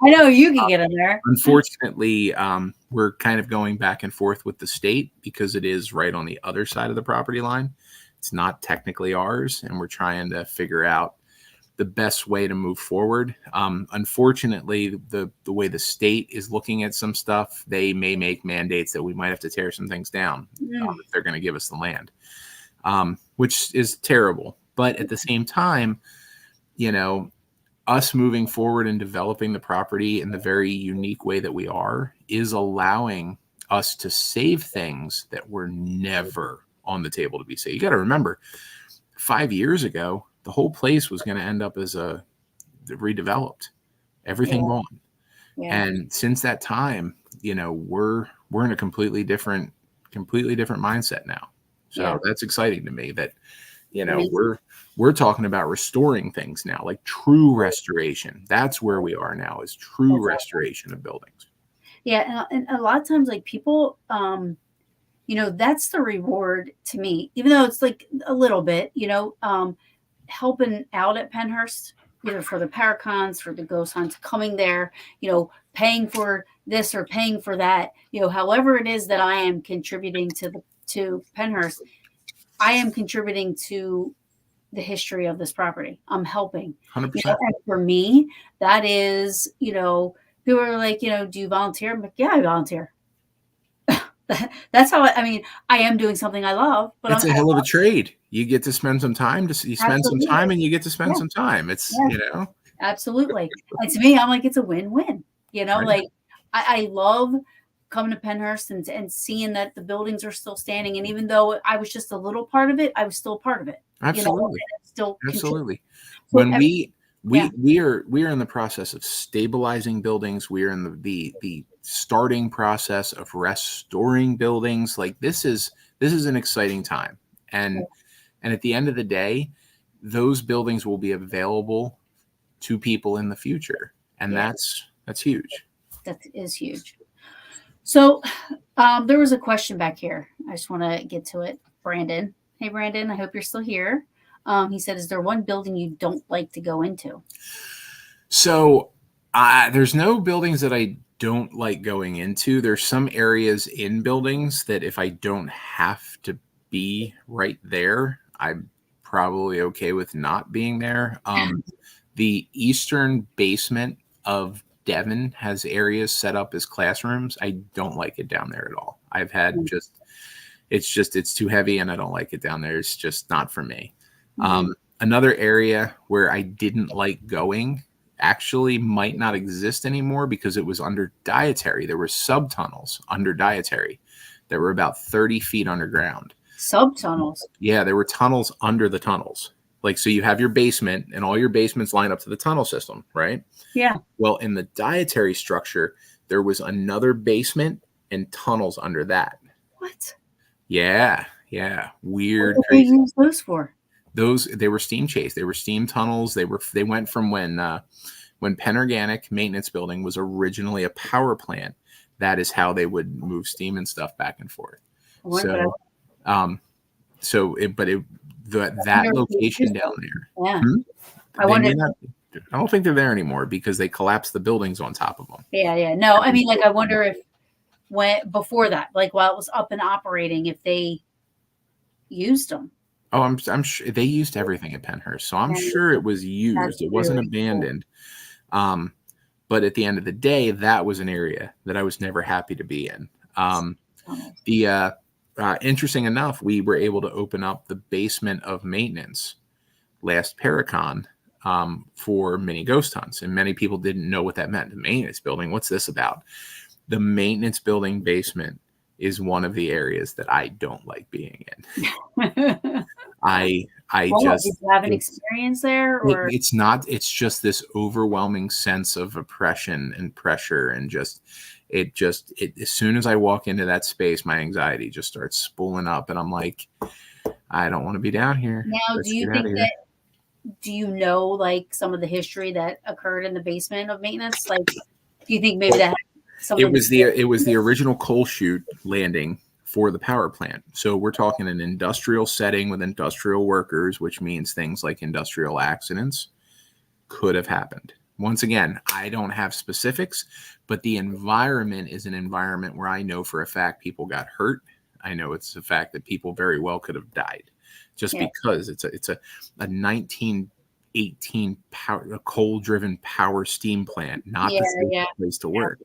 know you can get in there. Unfortunately, we're kind of going back and forth with the state because it is right on the other side of the property line. It's not technically ours, and we're trying to figure out the best way to move forward. Unfortunately, the way the state is looking at some stuff, they may make mandates that we might have to tear some things down if they're going to give us the land, which is terrible. But at the same time, us moving forward and developing the property in the very unique way that we are is allowing us to save things that were never on the table to be saved. You got to remember, 5 years ago, the whole place was going to end up as redeveloped. Everything gone. Yeah. And since that time, we're in a completely different mindset now. Yeah. So that's exciting to me that, Amazing. we're talking about restoring things now, like true restoration. That's where we are now, is true That's awesome. restoration of buildings. Yeah. And a lot of times, like people, that's the reward to me, even though it's like a little bit, helping out at Pennhurst, either for the Paracons, for the ghost hunts, coming there, paying for this or paying for that, however it is that I am contributing to Pennhurst, I am contributing to the history of this property. I'm helping, 100%. and for me, that is, people are like, do you volunteer? I'm like, yeah, I volunteer. That's how I mean, I am doing something I love, but It's a hell of a trade. You get to spend some time, you spend some absolutely, time and you get to spend yeah, some time. It's, yeah, absolutely. And to me, I'm like, it's a win-win. right. Like I love coming to Pennhurst and seeing that the buildings are still standing. And even though I was just a little part of it, I was still a part of it. Absolutely. And still contribute. Absolutely. So When every, yeah, we are in the process of stabilizing buildings. We are in the starting process of restoring buildings. Like this is an exciting time. And at the end of the day, those buildings will be available to people in the future. And yeah, that's huge. that is huge. So there was a question back here. I just want to get to it. Brandon. Hey, Brandon, I hope you're still here. He said, is there one building you don't like to go into? So there's no buildings that I don't like going into. There's some areas in buildings that if I don't have to be right there, I'm probably okay with not being there. The eastern basement of Devon has areas set up as classrooms. I don't like it down there at all. I've had it's too heavy and I don't like it down there. It's just not for me. Mm-hmm. Another area where I didn't like going actually might not exist anymore because it was under dietary. There were subtunnels under dietary that were about 30 feet underground. Subtunnels. Yeah, there were tunnels under the tunnels. Like, so you have your basement and all your basements line up to the tunnel system, right? Yeah. Well, in the dietary structure, there was another basement and tunnels under that. What? Yeah, yeah. What Weird, did they crazy. use those for? They were steam chase. They were steam tunnels. They went from when Pennorganic Maintenance Building was originally a power plant. That is how they would move steam and stuff back and forth. I wonder, So, that if they location used down them. there, Yeah. hmm? I They wonder. may not. I don't think they're there anymore because they collapsed the buildings on top of them. Yeah. Yeah. No, I mean, like, I wonder if when before that, like while it was up and operating, if they used them. Oh, I'm sure they used everything at Pennhurst, so I'm And sure it was that's used. It wasn't really cool. abandoned. Um, but at the end of the day, that was an area that I was never happy to be in. Tunnels. The Interesting enough, we were able to open up the basement of maintenance last Paracon for mini ghost hunts, and many people didn't know what that meant. The maintenance building, what's this about? The maintenance building basement is one of the areas that I don't like being in. I Well, did just you have an experience there, or it's not, it's just this overwhelming sense of oppression and pressure, and it as soon as I walk into that space, my anxiety just starts spooling up and I'm like, I don't want to be down here. now do Let's you get out think of here. that do you know like some of the history that occurred in the basement of maintenance? Like, do you think maybe that had something to do It was with the it? original coal chute landing for the power plant. So we're talking an industrial setting with industrial workers, which means things like industrial accidents could have happened. Once again, I don't have specifics, but the environment is an environment where I know for a fact people got hurt. I know it's a fact that people very well could have died just Yeah, because a 1918 power, a coal driven power steam plant, not yeah, the safest yeah, place to yeah, work.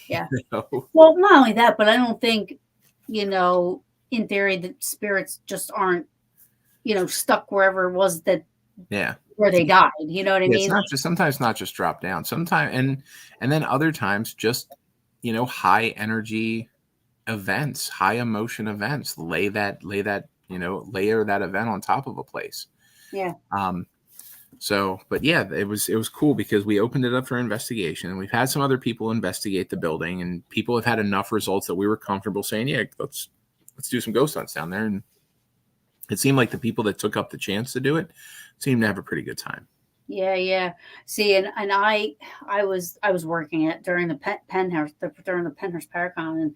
yeah. You know? Well, not only that, but I don't think, in theory, the spirits just aren't, stuck wherever it was that Yeah. where they died. You know what I Yeah, it's mean? not just sometimes not just drop down. Sometimes and then other times just high energy events, high emotion events, layer that event on top of a place. Yeah. Um, So, but yeah, it was cool because we opened it up for investigation, and we've had some other people investigate the building, and people have had enough results that we were comfortable saying, yeah, let's do some ghost hunts down there. And it seemed like the people that took up the chance to do it seemed to have a pretty good time. Yeah, yeah. See, and I was working it during the Pennhurst during the Pennhurst Paracon, and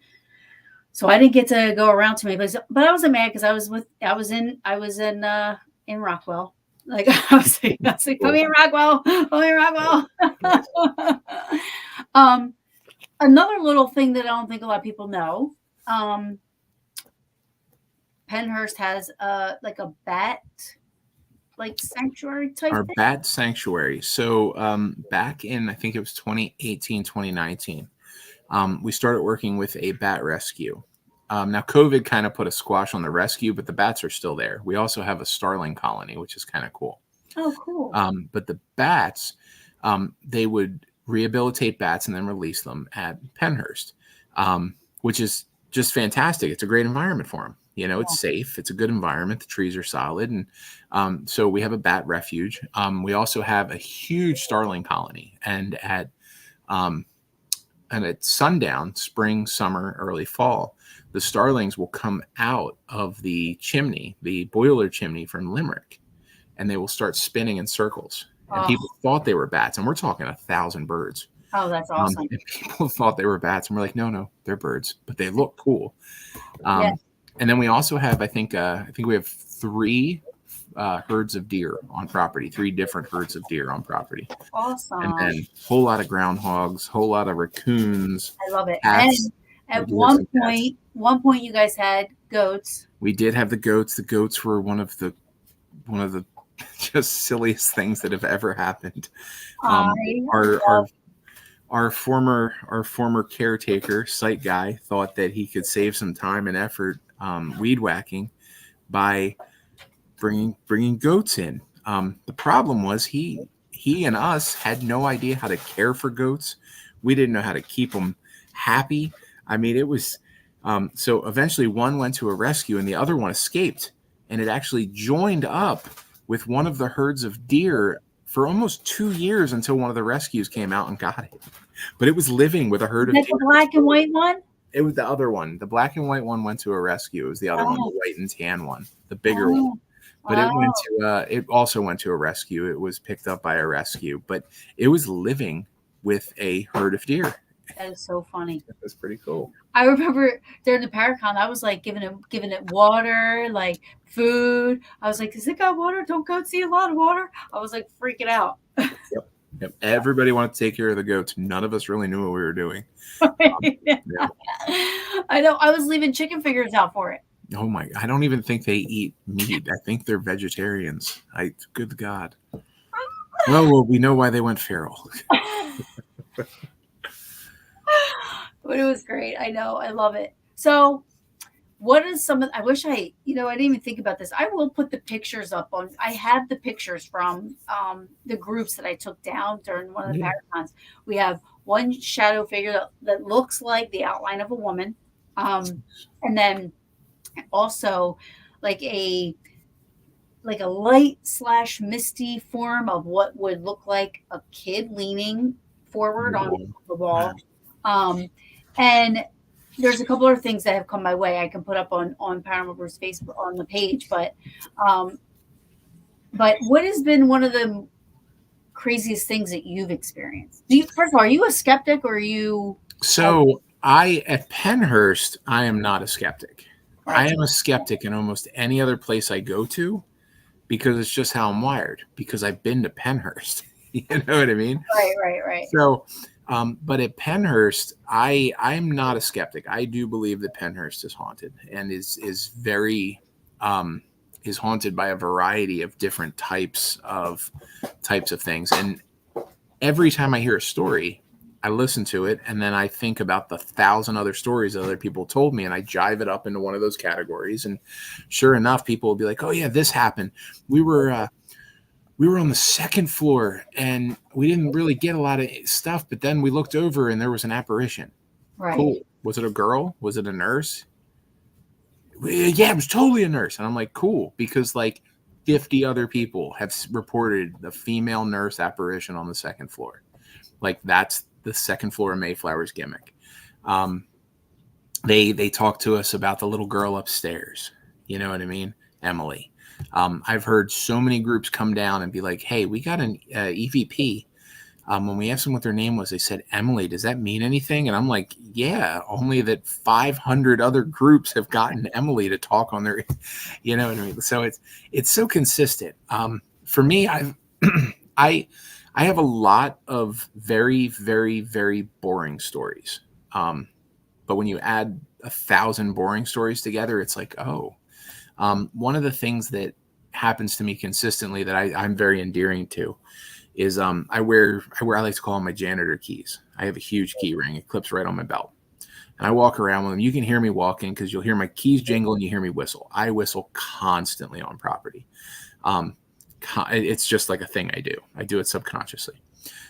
so I didn't get to go around too many places. But I wasn't mad because I was in Rockwell. Like I was like, put me in Rockwell, put me in Rockwell. um, Another little thing that I don't think a lot of people know. Pennhurst has like a bat like sanctuary type Our thing. bat sanctuary. So back in, I think it was 2018, 2019, we started working with a bat rescue. Now, COVID kind of put a squash on the rescue, but the bats are still there. We also have a starling colony, which is kind of cool. Oh, cool. But the bats, they would rehabilitate bats and then release them at Pennhurst, which is just fantastic. It's a great environment for them. You know, it's safe. It's a good environment. The trees are solid. And so we have a bat refuge. We also have a huge starling colony. And at sundown, spring, summer, early fall, the starlings will come out of the chimney, the boiler chimney from Limerick, and they will start spinning in circles. And people thought they were bats, and we're talking 1,000 birds. Oh, that's awesome. And people thought they were bats, and we're like, no, they're birds, but they look cool. Yeah. And then we also have, I think we have 3 herds of deer on property, 3 different herds of deer on property. Awesome. And then a whole lot of groundhogs, whole lot of raccoons. I love it. Cats, and at one point you guys had goats. We did have the goats. The goats were one of the just silliest things that have ever happened. Our former caretaker, site guy, thought that he could save some time and effort weed whacking by bringing goats in. The problem was he and us had no idea how to care for goats. We didn't know how to keep them happy. I mean, it was so eventually one went to a rescue and the other one escaped, and it actually joined up with one of the herds of deer for almost 2 years until one of the rescues came out and got it. But it was living with a herd of deer. The black and white one? It was the other one. The black and white one went to a rescue. It was the other one, the white and tan one, the bigger one. But it also went to a rescue. It was picked up by a rescue, but it was living with a herd of deer. That is so funny. That's pretty cool. I remember during the Paracon, I was like giving it water, like food. I was like, "Has it got water? Don't goats see a lot of water?" I was like freaking out. Yep. Everybody wanted to take care of the goats. None of us really knew what we were doing. Yeah. I know. I was leaving chicken fingers out for it. Oh my! I don't even think they eat meat. I think they're vegetarians. Good God. Well, we know why they went feral. But it was great. I know. I love it. So what is I wish I didn't even think about this. I will put the pictures up I have the pictures from the groups that I took down during one of the Paracons. We have one shadow figure that looks like the outline of a woman. And then also like a light / misty form of what would look like a kid leaning forward on the wall. And there's a couple of things that have come my way I can put up on Paranormal Brew's Facebook on the page, but what has been one of the craziest things that you've experienced? First of all, are you a skeptic or are you? So at Pennhurst, I am not a skeptic. Right. I am a skeptic in almost any other place I go to because it's just how I'm wired, because I've been to Pennhurst. You know what I mean? Right. So, but at Pennhurst, I'm not a skeptic. I do believe that Pennhurst is haunted and is very is haunted by a variety of different types of things. And every time I hear a story, I listen to it and then I think about the 1,000 other stories that other people told me, and I jive it up into one of those categories. And sure enough, people will be like, "Oh yeah, this happened. We were on the 2nd floor and we didn't really get a lot of stuff, but then we looked over and there was an apparition." Right. Cool. Was it a girl? Was it a nurse? Yeah, it was totally a nurse. And I'm like, cool, because like 50 other people have reported the female nurse apparition on the second floor. Like, that's the second floor of Mayflower's gimmick. They talk to us about the little girl upstairs. You know what I mean? Emily. I've heard so many groups come down and be like, hey, we got an EVP. When we asked them what their name was, they said Emily. Does that mean anything? And I'm like, yeah, only that 500 other groups have gotten Emily to talk on their, you know what I mean? So it's so consistent. For me, I have a lot of very, very, very boring stories. But when you add 1,000 boring stories together, it's like, oh, one of the things that happens to me consistently that I'm very endearing to is I like to call them my janitor keys. I have a huge key ring. It clips right on my belt. And I walk around with them. You can hear me walking because you'll hear my keys jingle and you hear me whistle. I whistle constantly on property. It's just like a thing I do. I do it subconsciously.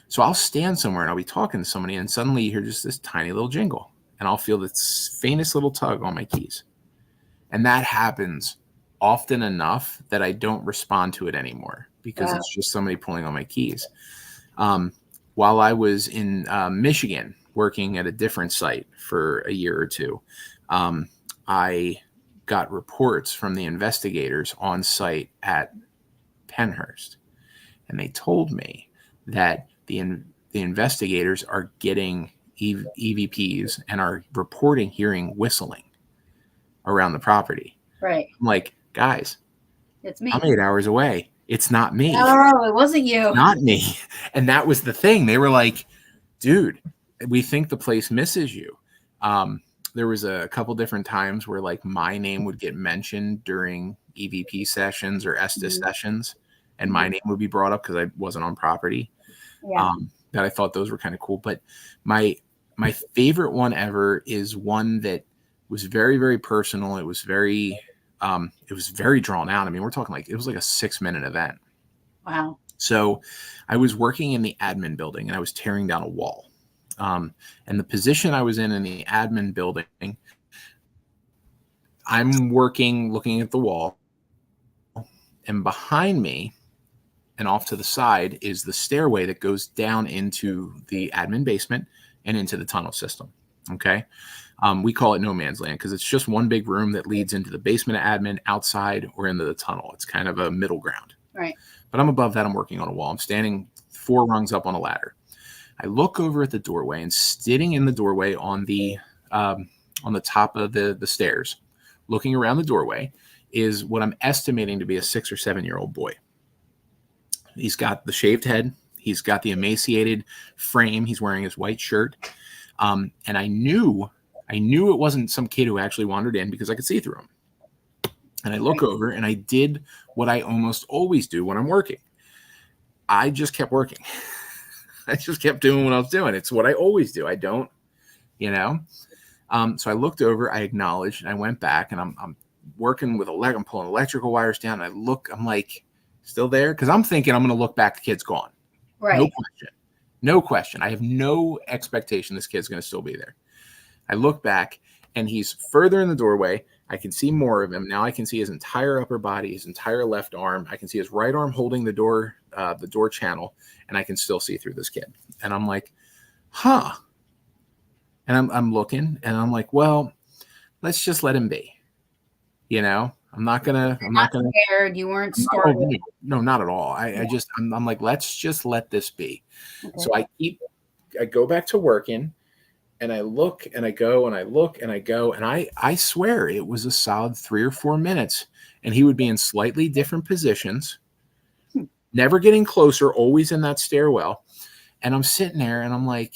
So I'll stand somewhere and I'll be talking to somebody and suddenly you hear just this tiny little jingle and I'll feel this faintest little tug on my keys. And that happens often enough that I don't respond to it anymore because it's just somebody pulling on my keys. While I was in Michigan working at a different site for a year or two, I got reports from the investigators on site at Pennhurst. And they told me that the investigators are getting EVPs and are reporting hearing whistling around the property. Right. I'm like, guys, it's me. I'm 8 hours away. It's not me. Oh, it wasn't you. It's not me. And that was the thing. They were like, dude, we think the place misses you. There was a couple different times where like my name would get mentioned during EVP sessions or Estes sessions, and my name would be brought up because I wasn't on property. Yeah. That I thought those were kind of cool. But my favorite one ever is one that was very, very personal. It was very drawn out. I mean, we're talking like, it was like a 6-minute event. Wow. So I was working in the admin building and I was tearing down a wall. And the position I was in the admin building, I'm working, looking at the wall, and behind me and off to the side is the stairway that goes down into the admin basement and into the tunnel system. Okay. We call it no man's land because it's just one big room that leads into the basement of admin, outside, or into the tunnel. It's kind of a middle ground. Right. But I'm above that. I'm working on a wall. I'm standing 4 rungs up on a ladder. I look over at the doorway, and sitting in the doorway on the top of the stairs, looking around the doorway, is what I'm estimating to be a 6 or 7-year-old boy. He's got the shaved head. He's got the emaciated frame. He's wearing his white shirt. And I knew it wasn't some kid who actually wandered in because I could see through him. And I look over and I did what I almost always do when I'm working. I just kept working. I just kept doing what I was doing. It's what I always do. I don't, so I looked over, I acknowledged, and I went back, and I'm working with I'm pulling electrical wires down. And I look, I'm like, still there? Because I'm thinking I'm going to look back, the kid's gone. Right. No question. I have no expectation this kid's going to still be there. I look back, and he's further in the doorway. I can see more of him. Now I can see his entire upper body, his entire left arm. I can see his right arm holding the door channel, and I can still see through this kid. And I'm like, huh. And I'm looking, and I'm like, well, let's just let him be. I'm not gonna scared. You weren't startled. No, not at all. I'm like, let's just let this be. Okay. So I go back to working, and I look and I go and I look and I go, and I swear it was a solid 3 or 4 minutes, and he would be in slightly different positions, never getting closer, always in that stairwell. And I'm sitting there and I'm like,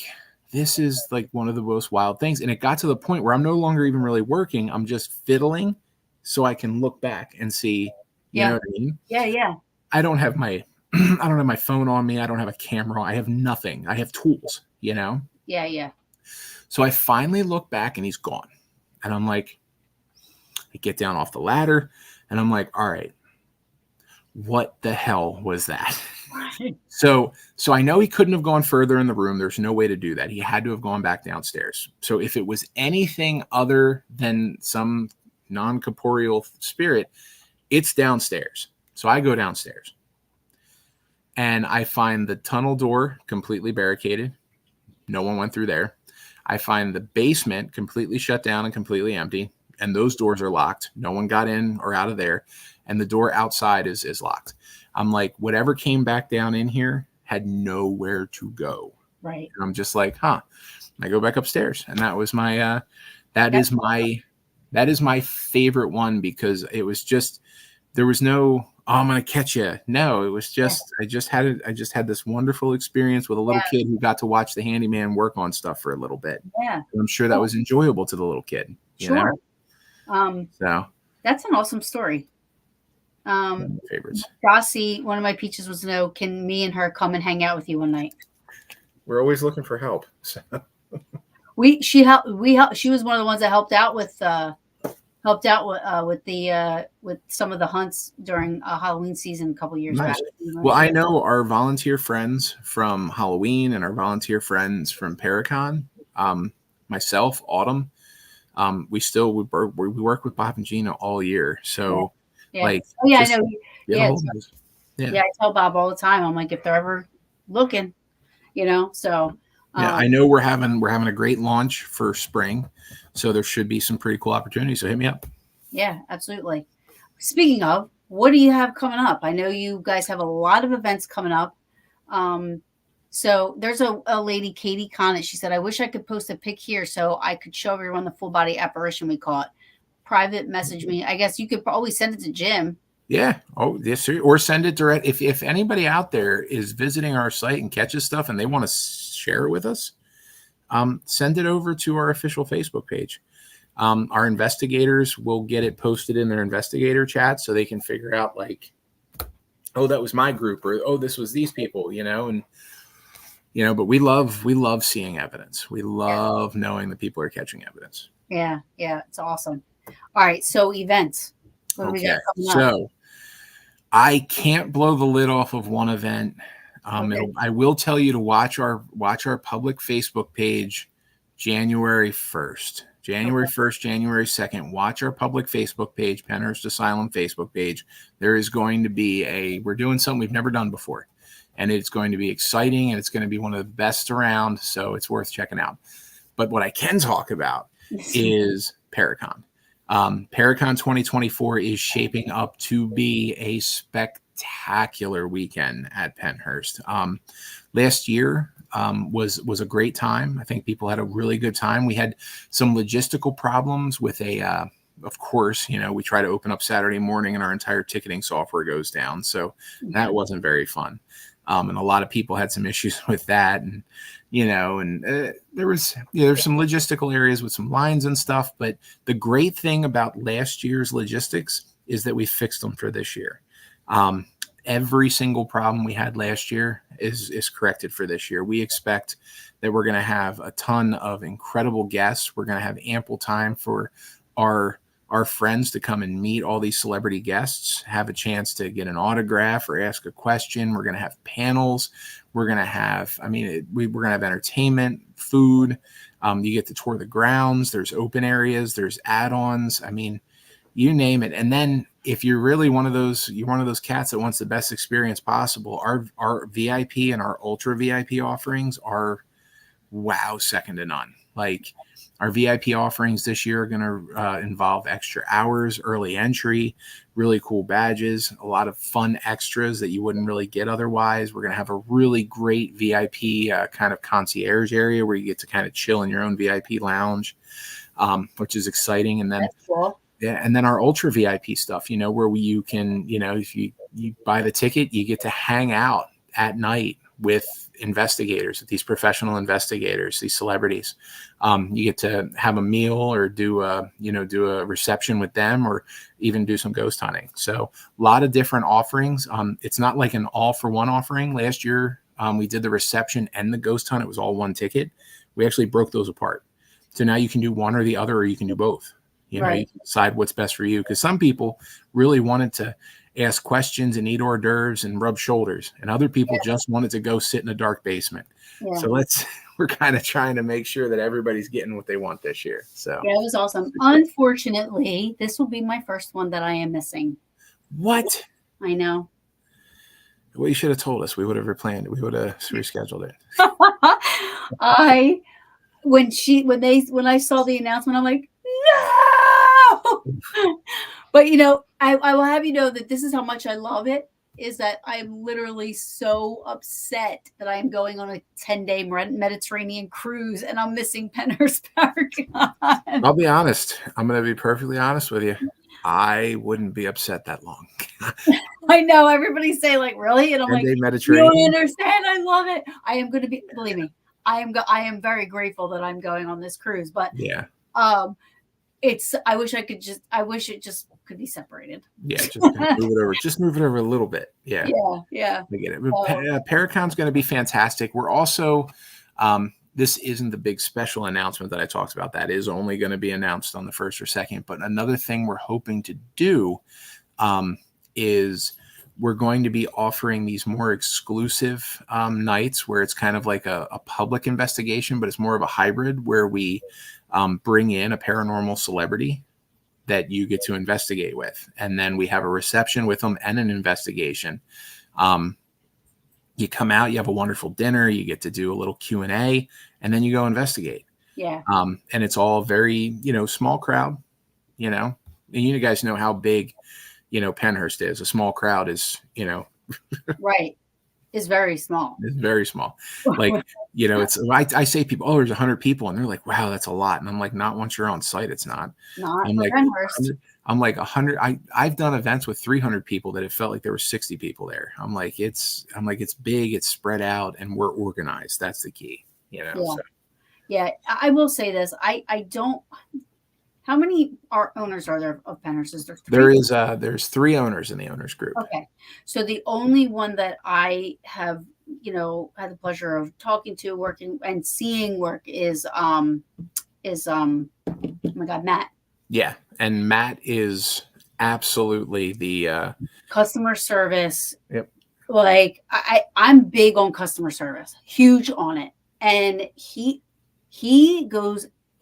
this is like one of the most wild things. And it got to the point where I'm no longer even really working. I'm just fiddling so I can look back and see, you know what I mean? Yeah. I don't have my phone on me. I don't have a camera. I have nothing. I have tools, Yeah. So I finally look back and he's gone. And I'm like, I get down off the ladder and I'm like, all right, what the hell was that? So I know he couldn't have gone further in the room. There's no way to do that. He had to have gone back downstairs. So if it was anything other than some non-corporeal spirit, it's downstairs. So I go downstairs and I find the tunnel door completely barricaded. No one went through there. I find the basement completely shut down and completely empty. And those doors are locked. No one got in or out of there. And the door outside is locked. I'm like, whatever came back down in here had nowhere to go. Right. And I'm just like, huh. I go back upstairs. And that was my, that is my favorite one, because it was just, there was no, oh, I'm going to catch you. No, it was just, I just had this wonderful experience with a little kid who got to watch the handyman work on stuff for a little bit. Yeah. And I'm sure that was enjoyable to the little kid. You know? So that's an awesome story. Favorites. Rossi, one of my peaches, was to know, can me and her come and hang out with you one night? We're always looking for help. So. She was one of the ones that helped out with some of the hunts during Halloween season a couple years back. Well, I know our volunteer friends from Halloween and our volunteer friends from Paracon. Myself, Autumn. We work with Bob and Gina all year. So I know. I tell Bob all the time. I'm like, if they're ever looking, so. I know we're having a great launch for spring, so there should be some pretty cool opportunities. So hit me up. Yeah, absolutely. Speaking of, what do you have coming up? I know you guys have a lot of events coming up. So there's a lady, Katie Conant. She said, I wish I could post a pic here so I could show everyone the full body apparition we caught. Private message me. I guess you could always send it to Jim. Yeah. Oh, yes, sir. Or send it direct. If anybody out there is visiting our site and catches stuff and they want to share it with us, send it over to our official Facebook page. Our investigators will get it posted in their investigator chat so they can figure out, like, oh, that was my group, or oh, this was these people, but we love seeing evidence. We love knowing that people are catching evidence. Yeah. It's awesome. All right. So events. Okay. So I can't blow the lid off of one event. I will tell you to watch our public Facebook page January 1st. January 1st, January 2nd. Watch our public Facebook page, Pennhurst Asylum Facebook page. There is going to be we're doing something we've never done before. And it's going to be exciting, and it's going to be one of the best around. So it's worth checking out. But what I can talk about is Paracon. Paracon 2024 is shaping up to be a spectacular weekend at Pennhurst. Last year was a great time. I think people had a really good time. We had some logistical problems with of course, we try to open up Saturday morning and our entire ticketing software goes down. So that wasn't very fun. And a lot of people had some issues with that. And, there's some logistical areas with some lines and stuff. But the great thing about last year's logistics is that we fixed them for this year. Every single problem we had last year is corrected for this year. We expect that we're going to have a ton of incredible guests. We're going to have ample time for our friends to come and meet all these celebrity guests, have a chance to get an autograph or ask a question. We're going to have panels. We're going to have, we're going to have entertainment, food. You get to tour the grounds. There's open areas. There's add-ons. You name it. And then if you're really one of those cats that wants the best experience possible, our VIP and our ultra VIP offerings are second to none. Like, our VIP offerings this year are going to involve extra hours, early entry, really cool badges, a lot of fun extras that you wouldn't really get otherwise. We're going to have a really great VIP kind of concierge area where you get to kind of chill in your own VIP lounge, which is exciting. And then, that's cool. Yeah, and then our ultra VIP stuff, where you can, if you buy the ticket, you get to hang out at night with investigators, these professional investigators, these celebrities. You get to have a meal or do a reception with them, or even do some ghost hunting. So a lot of different offerings. It's not like an all for one offering. Last year, we did the reception and the ghost hunt. It was all one ticket. We actually broke those apart. So now you can do one or the other, or you can do both. You can decide what's best for you. Because some people really wanted to ask questions and eat hors d'oeuvres and rub shoulders, and other people just wanted to go sit in a dark basement. Yeah. So we're kind of trying to make sure that everybody's getting what they want this year. So yeah, it was awesome. Unfortunately, this will be my first one that I am missing. What? I know. Well, you should have told us. We would have replanned it. We would have rescheduled it. I when I saw the announcement, I'm like, no. But I will have you know that this is how much I love it. Is that I'm literally so upset that I am going on a 10-day Mediterranean cruise and I'm missing Pennhurst Paracon. I'll be honest. I'm going to be perfectly honest with you. I wouldn't be upset that long. I know everybody say like, really? And I'm like, 10-day you Mediterranean. don't understand. I love it. I am going to be, believe me, I am very grateful that I'm going on this cruise, but Yeah. I wish it just could be separated. Yeah. Just move it over. Just move it over a little bit. Yeah. Yeah. I get it. Paracon's going to be fantastic. We're also, this isn't the big special announcement that I talked about. That is only going to be announced on the 1st or 2nd. But another thing we're hoping to do is we're going to be offering these more exclusive nights where it's kind of like a public investigation, but it's more of a hybrid where we bring in a paranormal celebrity that you get to investigate with. And then we have a reception with them and an investigation. You come out, you have a wonderful dinner, you get to do a little Q&A, and then you go investigate. Yeah. And it's all very, small crowd, and you guys know how big, Pennhurst is. A small crowd is, Right. It's very small. It's very small. Like, it's, I say people, there's 100 people. And they're like, wow, that's a lot. And I'm like, not once you're on site, it's not. Not I'm for like, Pennhurst. I'm like 100. I've done events with 300 people that it felt like there were 60 people there. I'm like, it's big, it's spread out, and we're organized. That's the key, Yeah. So. Yeah. I will say this. I don't. How many owners are there of Pennhurst? Is there 3? There's 3 owners in the owners group. Okay. So the only one that I have, had the pleasure of talking to, working and seeing work is oh my God, Matt. Yeah. And Matt is absolutely the customer service. Yep. Like I'm big on customer service, huge on it. And he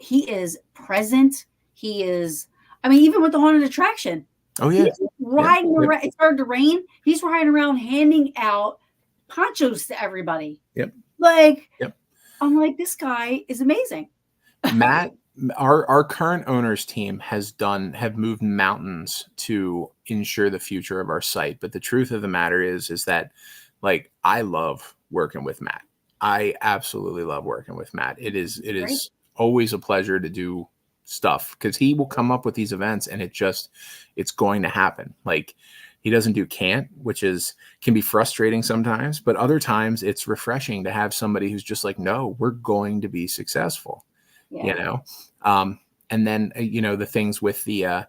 is present. He is, even with the haunted attraction. Oh yeah. He's riding around. It started to rain. He's riding around handing out ponchos to everybody. Yep. I'm like, this guy is amazing. Matt, our current owners team have moved mountains to ensure the future of our site. But the truth of the matter is that like, I love working with Matt. I absolutely love working with Matt. It is always a pleasure to do stuff because he will come up with these events and it's going to happen. Like, he doesn't do can't, which can be frustrating sometimes, but other times it's refreshing to have somebody who's just like, no, we're going to be successful. Yeah. And then, the things with the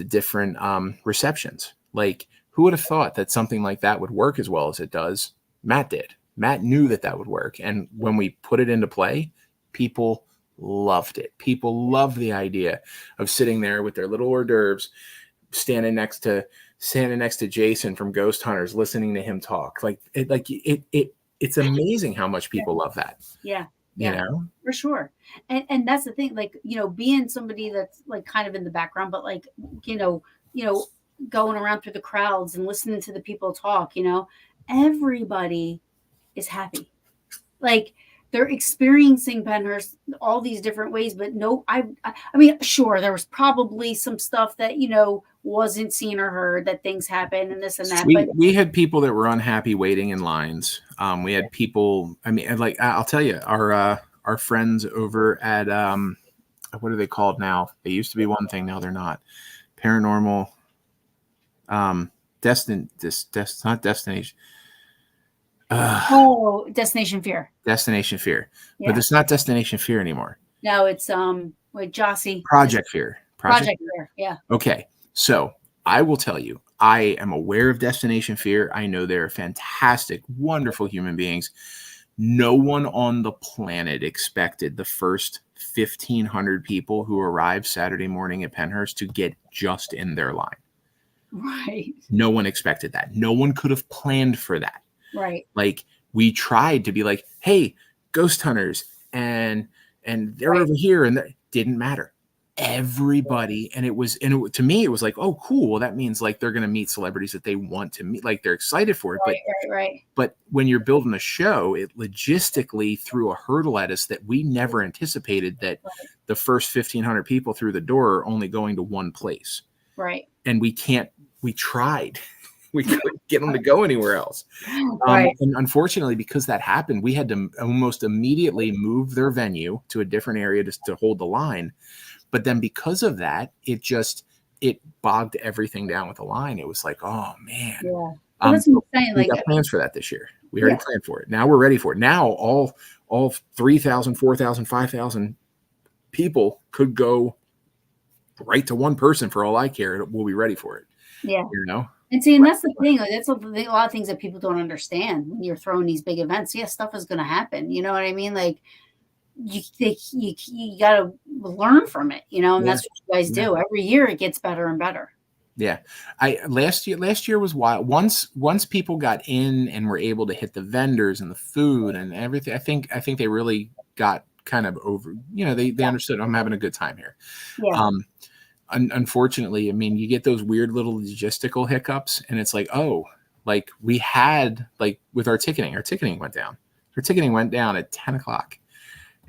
different receptions, like, who would have thought that something like that would work as well as it does? Matt did. Matt knew that would work. And when we put it into play, people loved it. People loved the idea of sitting there with their little hors d'oeuvres, standing next to Jason from Ghost Hunters, listening to him talk. It's amazing how much people love that. Yeah. For sure. And that's the thing, like, being somebody that's like kind of in the background, but like, going around through the crowds and listening to the people talk, everybody is happy. Like, they're experiencing Pennhurst all these different ways, but no, sure, there was probably some stuff that, wasn't seen or heard, that things happen and this and that. But we had people that were unhappy waiting in lines. We had people, I'll tell you, our friends over at, what are they called now? They used to be one thing. Now they're not. Paranormal, not Destination. Destination Fear. Destination Fear. Yeah. But it's not Destination Fear anymore. No, it's with Jossie. Project Fear. Project Fear. Yeah. Okay. So I will tell you, I am aware of Destination Fear. I know they're fantastic, wonderful human beings. No one on the planet expected the first 1,500 people who arrived Saturday morning at Pennhurst to get just in their line. Right. No one expected that. No one could have planned for that. Right. Like, we tried to be like, hey, Ghost Hunters, and they're over here, and that didn't matter. everybody, and to me it was like, oh cool, well that means like they're going to meet celebrities that they want to meet, like they're excited for it. Right. But when you're building a show, it logistically threw a hurdle at us that we never anticipated, that the first 1,500 people through the door are only going to one place. Right. And we tried. We couldn't get them to go anywhere else. Right. And unfortunately, because that happened, we had to almost immediately move their venue to a different area to hold the line. But then because of that, it bogged everything down with the line. It was like, oh man. Yeah. Well, that's what I'm saying. We Like, got plans for that this year. We already planned for it. Now we're ready for it. Now all 3,000, 4,000, 5,000 people could go right to one person for all I care. We'll be ready for it. Yeah. You know? And see, and that's the thing. Like, that's a lot of things that people don't understand when you're throwing these big events. Yeah, stuff is going to happen. You know what I mean? Like, you got to learn from it, you know, and that's what you guys do. Every year it gets better and better. Yeah. Last year was wild. Once people got in and were able to hit the vendors and the food and everything, I think they really got kind of over, you know, they understood I'm having a good time here. Yeah. Unfortunately, I mean, you get those weird little logistical hiccups, and it's like, oh, like we had, like with our ticketing went down. Our ticketing went down at 10 o'clock.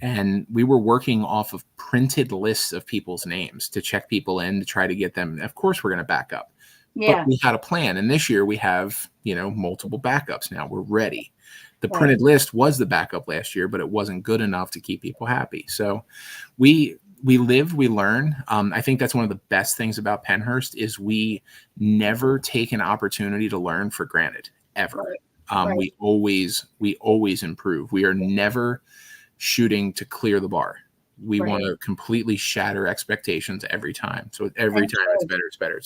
And we were working off of printed lists of people's names to check people in to try to get them. Of course, we're going to back up. Yeah. But we had a plan. And this year we have, you know, multiple backups now. We're ready. The printed list was the backup last year, but it wasn't good enough to keep people happy. So we live, we learn. I think that's one of the best things about Pennhurst is we never take an opportunity to learn for granted, ever. We always improve. We are never shooting to clear the bar. We want to completely shatter expectations every time. So every time it's better.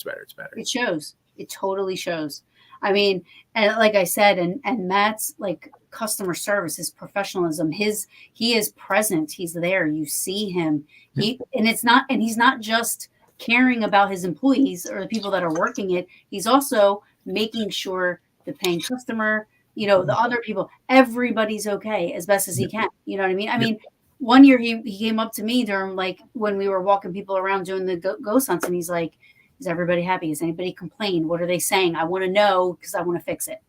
It shows. It totally shows. I mean, and like I said, and Matt's like customer service, his professionalism, he is present. He's there. You see him. He's not just caring about his employees or the people that are working it. He's also making sure the paying customer, you know, the other people, everybody's okay as best as he can. You know what I mean? I mean, one year he came up to me during, like, when we were walking people around doing the ghost hunts, and he's like, is everybody happy? Has anybody complained? What are they saying? I want to know because I want to fix it.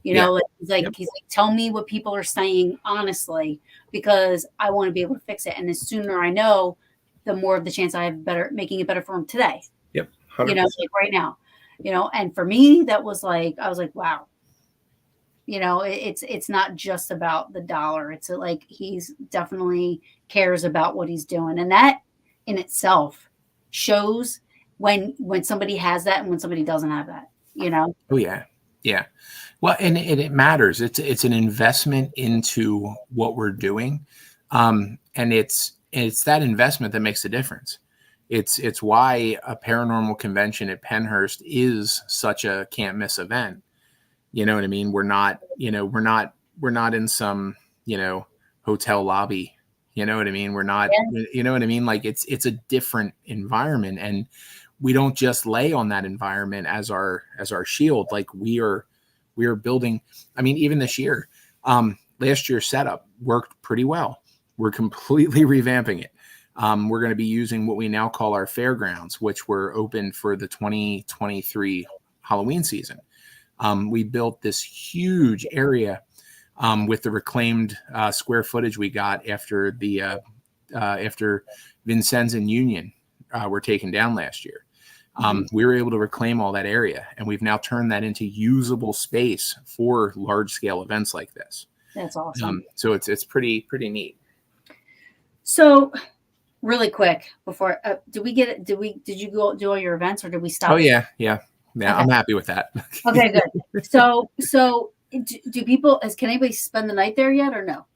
You know, he's like, tell me what people are saying honestly, because I want to be able to fix it. And the sooner I know, the more of the chance I have making it better for him today. Yep. 100%. You know, like right now, you know, and for me, that was like, I was like, wow. You know, it's not just about the dollar. It's like he's definitely cares about what he's doing, and that in itself shows when somebody has that and when somebody doesn't have that. You know. Oh yeah. Well, and it matters. It's an investment into what we're doing, and it's that investment that makes the difference. It's why a paranormal convention at Pennhurst is such a can't miss event. You know what I mean? We're not in some, you know, hotel lobby. You know what I mean? We're not, you know what I mean? Like it's a different environment, and we don't just lay on that environment as our shield. Like we are building. I mean, even this year, last year's setup worked pretty well. We're completely revamping it. We're going to be using what we now call our fairgrounds, which were open for the 2023 Halloween season. We built this huge area with the reclaimed square footage we got after Vincennes and Union were taken down last year. We were able to reclaim all that area, and we've now turned that into usable space for large scale events like this. That's awesome. So it's pretty neat. So really quick before, did you go do all your events, or did we stop? Oh yeah. Okay. I'm happy with that. Okay, good. So do people, can anybody spend the night there yet or no?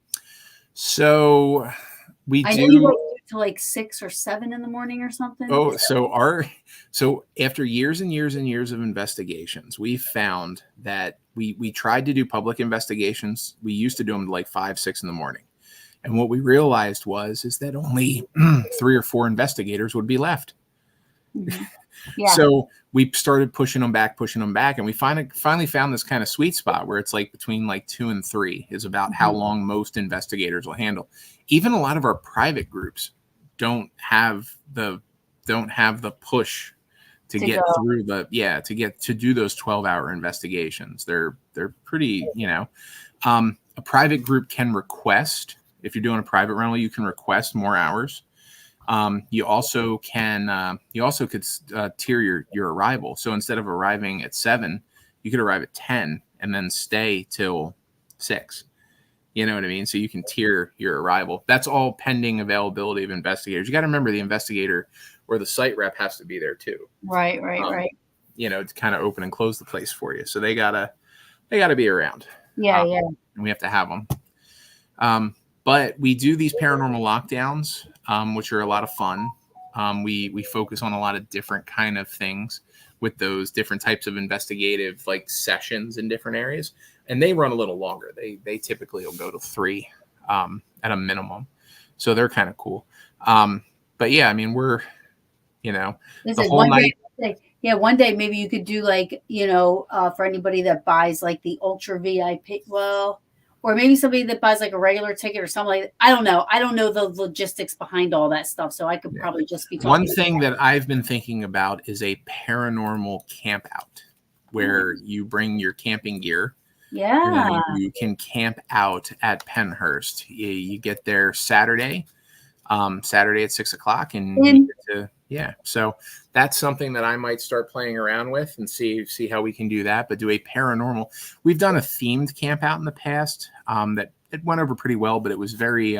So I know you go to like 6 or 7 in the morning or something. Oh, so after years and years and years of investigations, we found that we tried to do public investigations. We used to do them like 5, 6 in the morning. And what we realized is that only 3 or 4 investigators would be left. Mm-hmm. Yeah. So we started pushing them back, and we finally found this kind of sweet spot where it's like between like 2 and 3 is about how long most investigators will handle. Even a lot of our private groups don't have the don't have the push to get go. through to do those 12-hour investigations. They're pretty, a private group can request, if you're doing a private rental, you can request more hours. You also could tier your arrival. So instead of arriving at 7, you could arrive at 10 and then stay till 6. You know what I mean? So you can tier your arrival. That's all pending availability of investigators. You got to remember the investigator or the site rep has to be there too. Right. To kind of open and close the place for you. So they gotta be around. Yeah. And we have to have them. But we do these paranormal lockdowns, which are a lot of fun. We focus on a lot of different kind of things with those different types of investigative like sessions in different areas, and they run a little longer. They typically will go to 3 at a minimum, so they're kind of cool. But yeah, I mean we're the whole night. One day maybe you could do like for anybody that buys like the ultra VIP. Or maybe somebody that buys like a regular ticket or something like that. I don't know. I don't know the logistics behind all that stuff. So I could probably just be talking. One thing that I've been thinking about is a paranormal camp out where you bring your camping gear. Yeah. You can camp out at Pennhurst. You get there Saturday at 6:00 and so that's something that I might start playing around with and see how we can do that, but do a paranormal. We've done a themed camp out in the past that it went over pretty well, but it was very,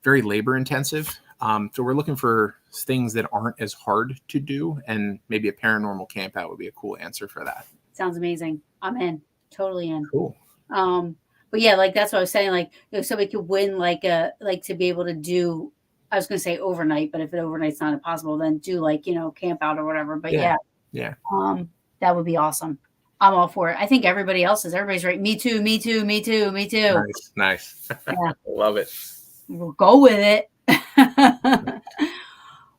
very labor intensive. So we're looking for things that aren't as hard to do, and maybe a paranormal camp out would be a cool answer for that. Sounds amazing. I'm in. Totally in. Cool. But yeah, like that's what I was saying. Like if somebody could win to be able to do, I was going to say overnight, but if an overnight's not possible, then do camp out or whatever. But yeah. That would be awesome. I'm all for it. I think everybody's right. Me too. Nice. Yeah. Love it. We'll go with it.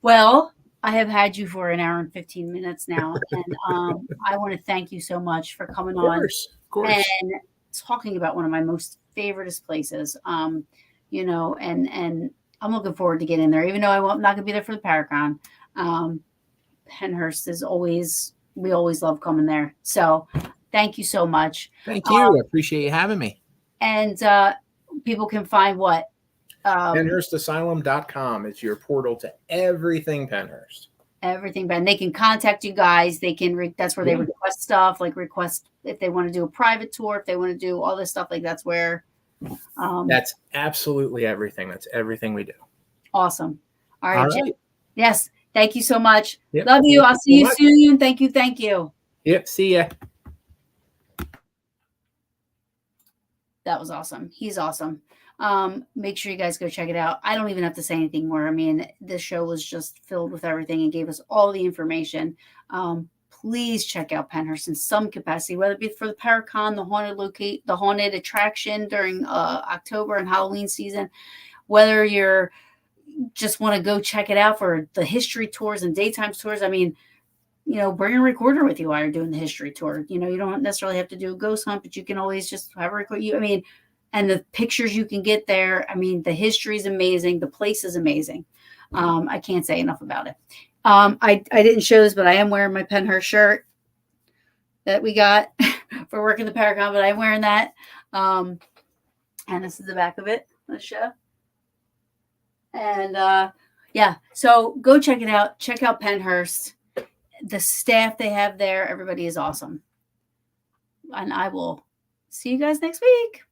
Well, I have had you for 1 hour and 15 minutes now. And I want to thank you so much for coming on. Of course. And talking about one of my most favoriteest places. And I'm looking forward to getting in there, even though I'm not going to be there for the Paracon. Pennhurst we always love coming there. So thank you so much. Thank you. I appreciate you having me. And people can find what? Pennhurstasylum.com is your portal to everything Pennhurst. Everything, Ben. They can contact you guys. They can, that's where they request stuff, like request if they want to do a private tour, if they want to do all this stuff, like that's where. That's absolutely everything. That's everything we do. Awesome. All right. Jim. Yes. Thank you so much. Yep. Love you. I'll see you soon. Thank you. Yep. See ya. That was awesome. He's awesome. Make sure you guys go check it out. I don't even have to say anything more. I mean, this show was just filled with everything and gave us all the information. Please check out Pennhurst in some capacity, whether it be for the Paracon, the haunted attraction during October and Halloween season, whether you're just want to go check it out for the history tours and daytime tours. I mean, bring a recorder with you while you're doing the history tour. You don't necessarily have to do a ghost hunt, but you can always just have a record. And the pictures you can get there. I mean, the history is amazing. The place is amazing. I can't say enough about it. I didn't show this, but I am wearing my Pennhurst shirt that we got for working the Paracon, but I'm wearing that. And this is the back of it. Let's show. And so go check it out. Check out Pennhurst. The staff they have there, everybody is awesome. And I will see you guys next week.